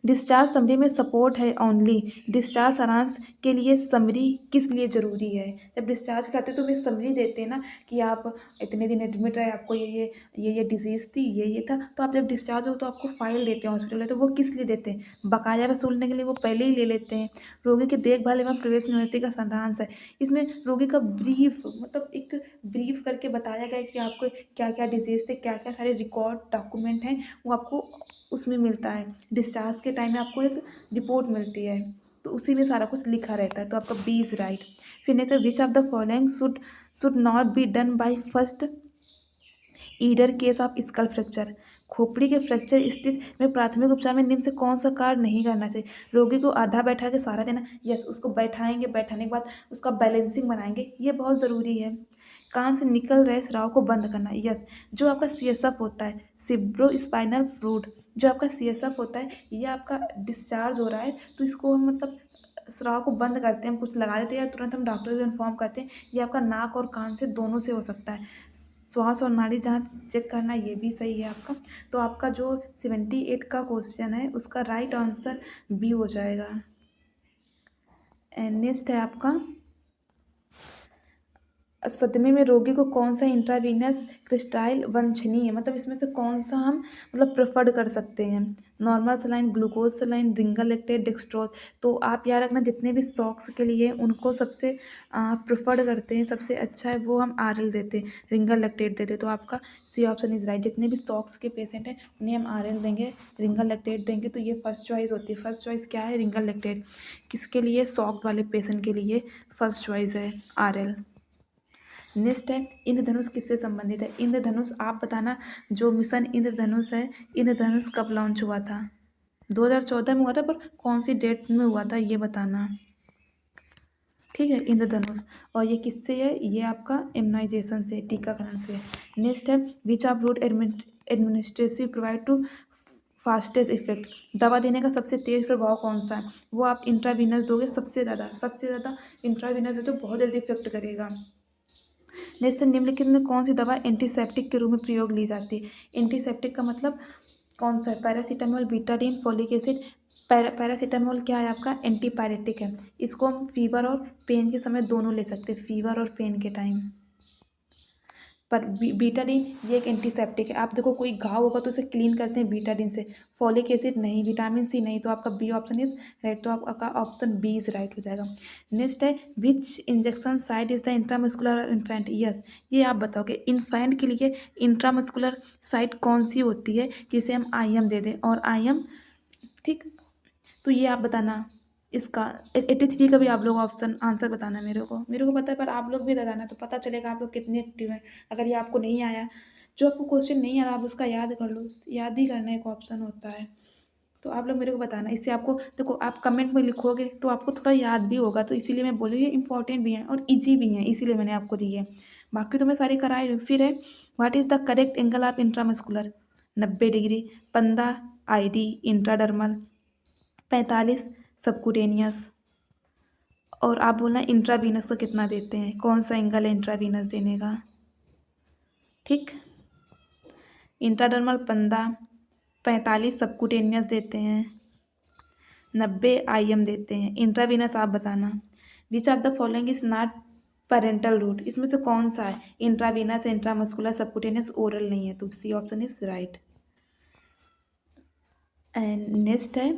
डिस्चार्ज समरी में सपोर्ट है ओनली, डिस्चार्ज सारांश के लिए समरी किस लिए ज़रूरी है। जब डिस्चार्ज करते तो वे समरी देते हैं ना कि आप इतने दिन एडमिट रहे, आपको ये डिजीज़ थी, ये था, तो आप जब डिस्चार्ज हो तो आपको फाइल देते हैं हॉस्पिटल में, तो वो किस लिए देते हैं, बकाया वसूलने के लिए वो पहले ही ले लेते हैं। रोगी की देखभाल एवं प्रवेश निवृत्ति का सारांश है। इसमें रोगी का ब्रीफ, मतलब एक ब्रीफ करके बताया गया है कि आपको क्या क्या डिजीज़ थे, क्या क्या सारे रिकॉर्ड डॉक्यूमेंट हैं, वो आपको उसमें मिलता है। डिस्चार्ज के टाइम में आपको एक रिपोर्ट मिलती है, तो उसी में सारा कुछ लिखा रहता है, तो आपका बी इज राइट। फिर next, which of the following should not be done by first Idar case of skull fracture. खोपड़ी के फ्रैक्चर स्थिति में प्राथमिक उपचार में निम्न से कौन सा कार्य नहीं करना चाहिए। रोगी को आधा बैठा के सहारा देना, यस, उसको बैठाएंगे, बैठाने के बाद उसका बैलेंसिंग बनाएंगे, ये बहुत ज़रूरी है। कान से निकल रहे स्राव को बंद करना, यस। जो आपका CSF होता है, सिब्रोस्पाइनल फ्लूइड, जो आपका CSF होता है, ये आपका डिस्चार्ज हो रहा है, तो इसको हम मतलब स्राव को बंद करते हैं, हम कुछ लगा देते हैं या तुरंत हम डॉक्टर को इन्फॉर्म करते हैं। ये आपका नाक और कान से दोनों से हो सकता है। श्वास और नाड़ी जांच चेक करना, ये भी सही है आपका। तो आपका जो 78 का क्वेश्चन है उसका राइट आंसर बी हो जाएगा। एंड नेक्स्ट है आपका, सदमे में रोगी को कौन सा इंट्रावीनस क्रिस्टाइल वांछनीय है, मतलब इसमें से कौन सा हम मतलब प्रेफर्ड कर सकते हैं। Normal saline, glucose saline, Ringer lactate, dextrose. तो आप याद रखना जितने भी सॉक्स के लिए उनको सबसे प्रेफर्ड करते हैं, सबसे अच्छा है वो हम RL देते हैं, रिंगल लैक्टेट देते हैं, तो आपका सी ऑप्शन इज राइट। जितने भी सॉक्स के पेशेंट हैं उन्हें हम RL देंगे, रिंगल लैक्टेट देंगे, तो ये फर्स्ट चॉइस होती है। फर्स्ट चॉइस क्या है, रिंगल लैक्टेट। किसके लिए, सॉक्ड वाले पेशेंट के लिए फर्स्ट चॉइस है RL। नेक्स्ट है इंद्रधनुष किससे संबंधित है। इंद्रधनुष आप बताना, जो मिशन इंद्रधनुष है, इंद्रधनुष कब लॉन्च हुआ था। 2014 में हुआ था, पर कौन सी डेट में हुआ था ये बताना, ठीक है, इंद्रधनुष। और ये किससे है, ये आपका इम्यूनाइजेशन से, टीकाकरण से। नेक्स्ट है which of route administrative provide to fastest effect, दवा देने का सबसे तेज प्रभाव कौन सा है। वो आप इंट्रावीनस दोगे, सबसे ज़्यादा इंट्रावीनस है तो बहुत जल्दी इफेक्ट करेगा। नेक्स्ट, निम्नलिखित में कौन सी दवा एंटीसेप्टिक के रूप में प्रयोग ली जाती है। एंटीसेप्टिक का मतलब कौन सा है? Paracetamol, Betadine, folic acid. Paracetamol क्या है आपका? एंटीपायरेटिक है। इसको हम फीवर और पेन के समय दोनों ले सकते हैं, फीवर और पेन के टाइम। पर बीटाडीन ये एक एंटीसेप्टिक है। आप देखो कोई घाव होगा तो उसे क्लीन करते हैं बीटाडीन से। फॉलिक एसिड नहीं, विटामिन सी नहीं, तो आपका बी ऑप्शन इज राइट। तो आपका ऑप्शन बी इज राइट हो जाएगा। नेक्स्ट है which injection site is the intramuscular infant. Yes, ये आप बताओगे इन्फेंट के लिए इंट्रामस्कुलर साइट कौन सी होती है कि इसे हम IM दे दें, और IM, ठीक। तो ये आप बताना इसका 83 का भी आप लोग ऑप्शन आंसर बताना मेरे को पता है, पर आप लोग भी बताना तो पता चलेगा आप लोग कितने एक्टिव हैं। अगर ये आपको नहीं आया, जो आपको क्वेश्चन नहीं आ रहा, आप उसका याद कर लो। याद ही करना एक ऑप्शन होता है, तो आप लोग मेरे को बताना। इससे आपको देखो, आप कमेंट में लिखोगे तो आपको थोड़ा याद भी होगा, तो इसीलिए मैं बोली ये इंपॉर्टेंट भी है और ईजी भी है, इसीलिए मैंने आपको दी है। बाकी तो मैं सारी कराई हूँ। फिर है what is the correct angle of intramuscular. 90 degree, 15 ID intradermal, 45 subcutaneous. और आप बोलना इंट्रावीनस का कितना देते हैं, कौन सा एंगल है इंट्रावीनस देने का, ठीक। इंट्राडर्मल 15, 45 सबकुटेनियस देते हैं, 90 IM देते हैं। इंट्रावीनस आप बताना। Which of the following is not parental route. इसमें से कौन सा है? इंट्रावीनस, इंट्रामस्कुलर, सबकुटेनियस, ओरल नहीं है, तो C option is right. And next है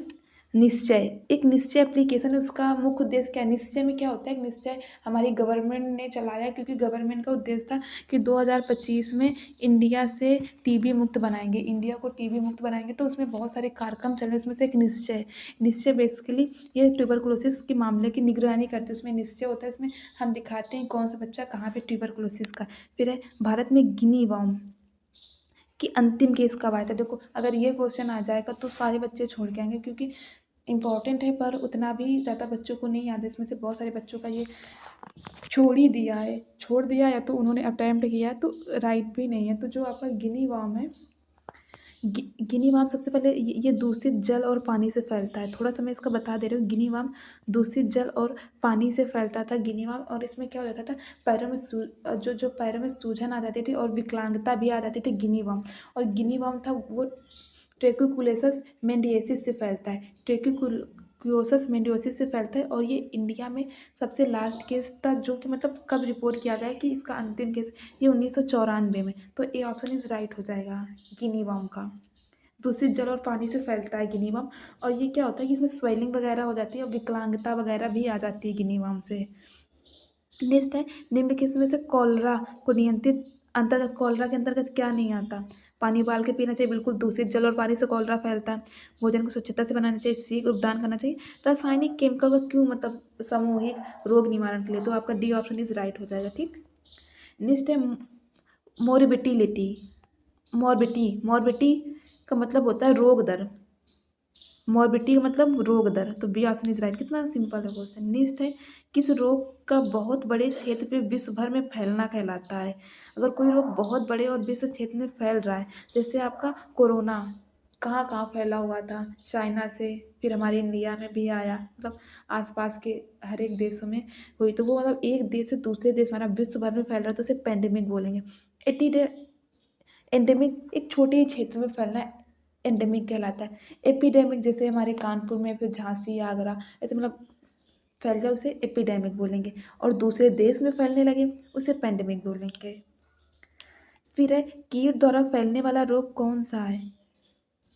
निश्चय। एक निश्चय एप्लीकेशन है, उसका मुख्य उद्देश्य क्या है? निश्चय में क्या होता है? निश्चय हमारी गवर्नमेंट ने चलाया, क्योंकि गवर्नमेंट का उद्देश्य था कि 2025 में इंडिया से TB मुक्त बनाएंगे, इंडिया को TB मुक्त बनाएंगे। तो उसमें बहुत सारे कार्यक्रम चल रहे हैं, उसमें से एक निश्चय। निश्चय बेसिकली ये ट्यूबरकुलोसिस के मामले की निगरानी करते हैं, उसमें निश्चय होता है। उसमें हम दिखाते हैं कौन सा बच्चा कहाँ पे ट्यूबरकुलोसिस का। फिर है भारत में गिनी वॉर्म कि अंतिम केस कब आया था। देखो अगर ये क्वेश्चन आ जाएगा तो सारे बच्चे छोड़ के आएंगे, क्योंकि इम्पॉर्टेंट है, पर उतना भी ज़्यादा बच्चों को नहीं याद है। इसमें से बहुत सारे बच्चों का ये छोड़ दिया या तो उन्होंने अटैम्प्ट किया, तो राइट भी नहीं है। तो जो आपका गिनी वार्म है, गिनी वार्म सबसे पहले ये दूषित जल और पानी से फैलता है। थोड़ा सा मैं इसका बता दे रही हूँ। गिनी वार्म दूषित जल और पानी से फैलता था, गिनी वार्म। और इसमें क्या हो जाता था, पैरों में जो पैरों में सूजन आ जाती थी और विकलांगता भी आ जाती थी, गिनी वार्म। और गिनी वार्म था वो ट्रेक्यूकुलेसस मेंडिएसिस से फैलता है, ट्रेक्यूकुलोसिस मेंडियोसिस से फैलता है। और ये इंडिया में सबसे लास्ट केस था, जो कि मतलब कब रिपोर्ट किया गया कि इसका अंतिम केस, ये 1994 में। तो ए ऑप्शन इज राइट हो जाएगा गिनी वार्म का। दूषित जल और पानी से फैलता है गिनी वार्म। और ये क्या होता है कि इसमें स्वेलिंग वगैरह हो जाती है और विकलांगता वगैरह भी आ जाती है गिनी वार्म से। नेक्स्ट है निम्नलिखित में से कॉलरा को नियंत्रित अंतर्गत, कॉलरा के अंतर्गत क्या नहीं आता? पानी उबाल के पीना चाहिए, बिल्कुल दूषित जल और पानी से कॉलरा फैलता है। भोजन को स्वच्छता से बनाना चाहिए, सीख उपदान करना चाहिए। रासायनिक केमिकल का क्यों मतलब सामूहिक रोग निवारण के लिए, तो आपका डी ऑप्शन इज राइट हो जाएगा, ठीक। नेक्स्ट है मोरबिलिटी। मॉर्बिटी का मतलब होता है रोग दर, मॉर्बिडिटी का मतलब रोग दर, तो बी ऑप्शन इज राइट। कितना सिंपल है क्वेश्चन। नेक्स्ट है किस रोग का बहुत बड़े क्षेत्र पे विश्व भर में फैलना कहलाता है। अगर कोई रोग बहुत बड़े और विश्व क्षेत्र में फैल रहा है, जैसे आपका कोरोना कहाँ कहाँ फैला हुआ था, चाइना से, फिर हमारे इंडिया में भी आया, मतलब आसपास के हर एक देशों में हुई, तो वो मतलब एक देश से दूसरे देश हमारा विश्व भर में फैल रहा है, तो उसे पेंडेमिक बोलेंगे। एंडेमिक एक छोटे ही क्षेत्र में फैलना एंडेमिक कहलाता है। एपिडेमिक जैसे हमारे कानपुर में, फिर झांसी, आगरा, ऐसे मतलब फैल जाए उसे एपिडेमिक बोलेंगे। और दूसरे देश में फैलने लगे उसे पेंडेमिक बोलेंगे। फिर है कीट द्वारा फैलने वाला रोग कौन सा है?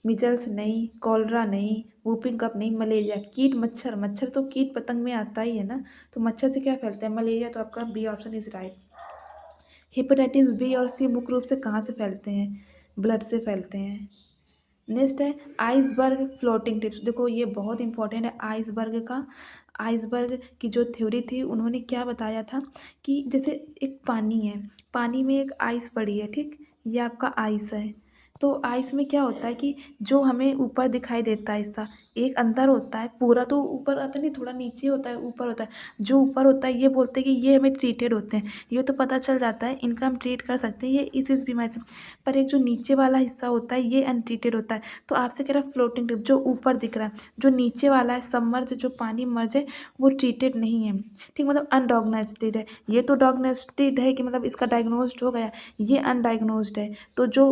मिजल्स नहीं, कॉलरा नहीं, वूपिंग कफ नहीं, मलेरिया। कीट मच्छर तो कीट पतंग में आता ही है ना, तो मच्छर से क्या फैलता है? मलेरिया, तो आपका B option is right. Hepatitis B और सी मुख्य रूप से कहाँ से फैलते हैं? ब्लड से फैलते हैं। नेक्स्ट है आइसबर्ग फ्लोटिंग टिप्स। देखो ये बहुत इंपॉर्टेंट है आइसबर्ग का। आइसबर्ग की जो थ्योरी थी, उन्होंने क्या बताया था कि जैसे एक पानी है, पानी में एक आइस पड़ी है, ठीक, ये आपका आइस है। तो आइस में क्या होता है कि जो हमें ऊपर दिखाई देता है, इसका एक अंदर होता है, पूरा तो ऊपर आता नहीं, थोड़ा नीचे होता है, ऊपर होता है। जो ऊपर होता है ये बोलते हैं कि ये हमें ट्रीटेड होते हैं, ये तो पता चल जाता है इनका हम ट्रीट कर सकते हैं, ये इस बीमारी से। पर एक जो नीचे वाला हिस्सा होता है ये अनट्रीटेड होता है। तो आपसे कह रहा है फ्लोटिंग टिप, जो ऊपर दिख रहा है, जो नीचे वाला है सबमर्ज, जो पानी मर्ज है, वो ट्रीटेड नहीं है, ठीक, मतलब अनडायग्नोस्टिक है। ये तो डायग्नोस्टिक है कि मतलब इसका डायग्नोस्ड हो गया, ये अनडायग्नोस्ड है। तो जो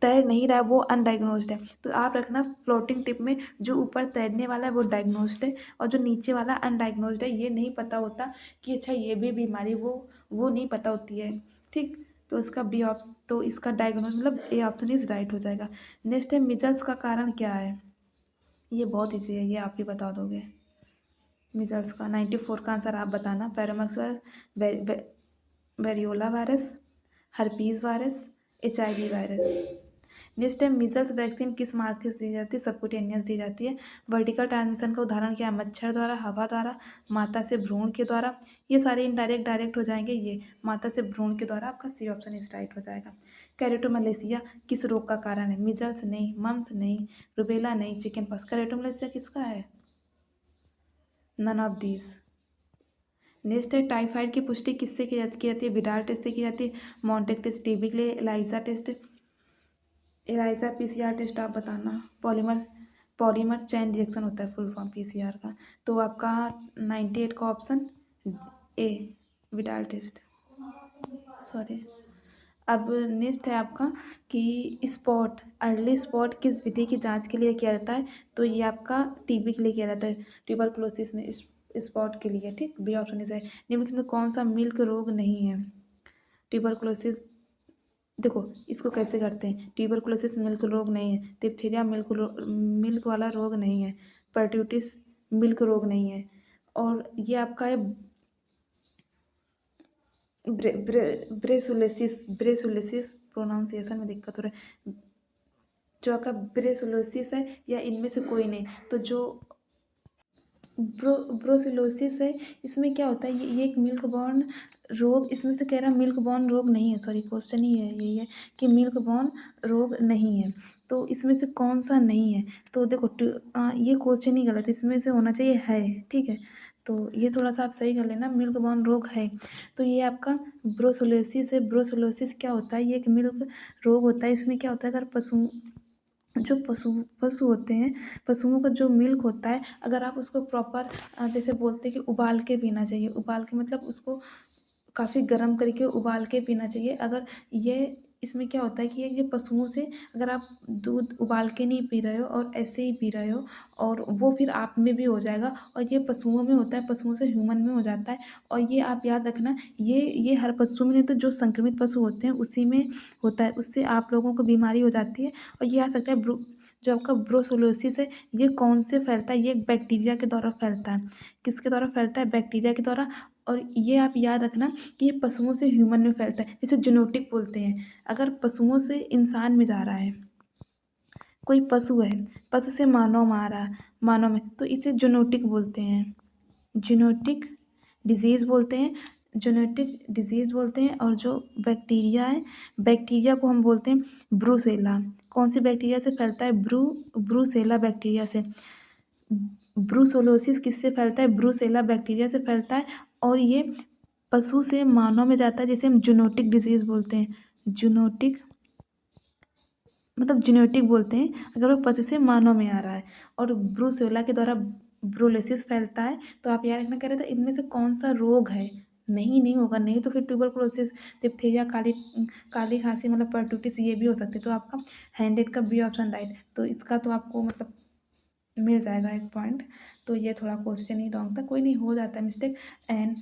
तैर नहीं रहा है वो अनडायग्नोज्ड है। तो आप रखना फ्लोटिंग टिप में जो ऊपर तैरने वाला है वो डायग्नोज्ड है और जो नीचे वाला अनडायग्नोज्ड है। ये नहीं पता होता कि अच्छा ये भी बीमारी वो नहीं पता होती है, ठीक। तो इसका बी ऑप्शन, तो इसका डायग्नोज मतलब ए ऑप्शन इज राइट हो जाएगा। नेक्स्ट है मिजल्स का कारण क्या है। ये बहुत ईजी है, ये आप ही बता दोगे। मिजल्स का 94 का आंसर आप बताना। Paramyxo virus, variola virus, herpes virus, HIV virus. Next है मिजल्स वैक्सीन किस मार्ग से दी जाती है। सबकुटेनियस दी जाती है। वर्टिकल ट्रांसमिशन का उदाहरण क्या है। मच्छर द्वारा, हवा द्वारा, माता से भ्रूण के द्वारा। ये सारे इनडायरेक्ट डायरेक्ट हो जाएंगे। ये माता से भ्रूण के द्वारा आपका सी ऑप्शन इस राइट हो जाएगा। कैरेटोमलेसिया किस रोग का कारण है। मिजल्स नहीं, मम्स नहीं, रुबेला नहीं, चिकन पॉक्स। कैरेटोमलेसिया किसका है। None of these. नेक्स्ट है टाइफाइड की पुष्टि किससे की जाती है। विडाल टेस्ट से की जाती है, मॉन्टेक टेस्ट, टीबी के लिए ELISA test, ELISA PCR test आप बताना। पॉलीमर चैन रिएक्शन होता है फुल फॉर्म PCR का। तो आपका 98 का option A Widal test, sorry. अब नेक्स्ट है आपका कि स्पॉट, अर्ली स्पॉट किस विधि की जांच के लिए किया जाता है। तो ये आपका TB के लिए किया जाता है, ट्यूबरकुलोसिस में स्पॉट के लिए, ठीक। बी ऑप्शन इज है। निम्नलिखित में कौन सा मिल्क रोग नहीं है। ट्यूबरकुलोसिस, देखो इसको कैसे करते हैं। ट्यूबरकुलोसिस मिल्क रोग नहीं है। डिप्थीरिया मिल्क वाला रोग नहीं है। पर्ट्यूटिस मिल्क रोग नहीं है। और ये आपका है ब्रेसुलेसिस प्रोनाउंसिएशन में दिक्कत हो रहा है। जो आपका ब्रेसुलोसिस है या इनमें से कोई नहीं। तो जो ब्रोसिलोसिस है इसमें क्या होता है, ये एक मिल्क बॉर्न रोग, इसमें से कह रहा मिल्क बॉर्न रोग नहीं है। सॉरी, क्वेश्चन ही है यही है कि मिल्क बॉर्न रोग नहीं है। तो इसमें से कौन सा नहीं है। तो देखो ये क्वेश्चन ही गलत है, इसमें से होना चाहिए है, ठीक है। तो ये थोड़ा सा आप सही कर लेना, मिल्क बॉर्न रोग है। तो ये आपका ब्रोसोलोसिस है। ब्रोसोलोसिस क्या होता है, ये एक मिल्क रोग होता है। इसमें क्या होता है, अगर जो पशु होते हैं, पशुओं का जो मिल्क होता है, अगर आप उसको प्रॉपर जैसे बोलते हैं कि उबाल के पीना चाहिए। उबाल के मतलब उसको काफ़ी गर्म करके उबाल के पीना चाहिए। अगर ये इसमें क्या होता है कि ये पशुओं से अगर आप दूध उबाल के नहीं पी रहे हो और ऐसे ही पी रहे हो और वो फिर आप में भी हो जाएगा और ये पशुओं में होता है, पशुओं से ह्यूमन में हो जाता है। और ये आप याद रखना, ये हर पशु में नहीं, तो जो संक्रमित पशु होते हैं उसी में होता है, उससे आप लोगों को बीमारी हो जाती है। और ये आ सकता है जो आपका ब्रोसोलोसिस है, ये कौन से फैलता है, ये बैक्टीरिया के द्वारा फैलता है। किसके द्वारा फैलता है, बैक्टीरिया के द्वारा। और ये आप याद रखना कि ये पशुओं से ह्यूमन में फैलता है, इसे जेनेटिक बोलते हैं। अगर पशुओं से इंसान में जा रहा है, कोई पशु है, पशु से मानव में आ रहा है, मानव में, तो इसे जेनेटिक बोलते हैं, जेनेटिक डिजीज़ बोलते हैं, जेनेटिक डिजीज़ बोलते हैं। और जो बैक्टीरिया है, बैक्टीरिया को हम बोलते हैं ब्रूसेला। कौन सी बैक्टीरिया से फैलता है, ब्रूसेला बैक्टीरिया से। ब्रूसोलोसिस किससे फैलता है, ब्रूसेला बैक्टीरिया से फैलता है। और ये पशु से मानव में जाता है, जिसे हम जूनोटिक डिजीज़ बोलते हैं। जूनोटिक मतलब जेनेटिक बोलते हैं अगर वो पशु से मानव में आ रहा है। और ब्रूसेला के द्वारा ब्रूलेसिस फैलता है। तो आप याद रखना, कह रहे थे इनमें से कौन सा रोग है। नहीं होगा, नहीं तो फिर ट्यूबरकुलोसिस, डिप्थीरिया, काली खांसी मतलब पर्टूटिस, ये भी हो सकते। तो आपका 100 का बी ऑप्शन राइट। तो इसका तो आपको मतलब मिल जाएगा 1 पॉइंट। तो ये थोड़ा क्वेश्चन ही रॉन्ग था, कोई नहीं, हो जाता है मिस्टेक। एंड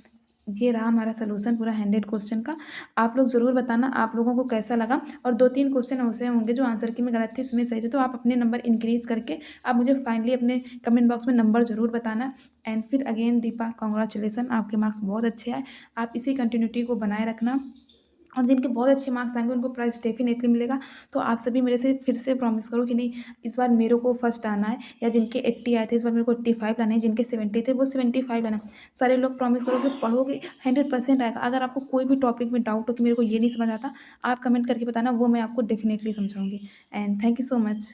ये रहा हमारा सोल्यूशन पूरा 100 क्वेश्चन का। आप लोग ज़रूर बताना आप लोगों को कैसा लगा। और 2-3 क्वेश्चन ऐसे होंगे जो आंसर की में गलत थे, इसमें सही थे। तो आप अपने नंबर इंक्रीज़ करके आप मुझे फाइनली अपने कमेंट बॉक्स में नंबर ज़रूर बताना। एंड फिर अगेन दीपा, कॉन्ग्रेचुलेसन, आपके मार्क्स बहुत अच्छे आए। आप इसी कंटिन्यूटी को बनाए रखना। और जिनके बहुत अच्छे मार्क्स आएंगे उनको प्राइज़ डेफिनेटली मिलेगा। तो आप सभी मेरे से फिर से प्रॉमिस करो कि नहीं, इस बार मेरे को फर्स्ट आना है। या जिनके 80 आए थे इस बार मेरे को 85 लाने हैं, जिनके 70 थे वो 75 लाना है। सारे लोग प्रॉमिस करो कि पढ़ोगे, 100% आएगा। अगर आपको कोई भी टॉपिक में डाउट हो कि मेरे को ये नहीं समझ आता, आप कमेंट करके बताना, वो मैं आपको डेफिनेटली समझाऊंगी। And thank you so much.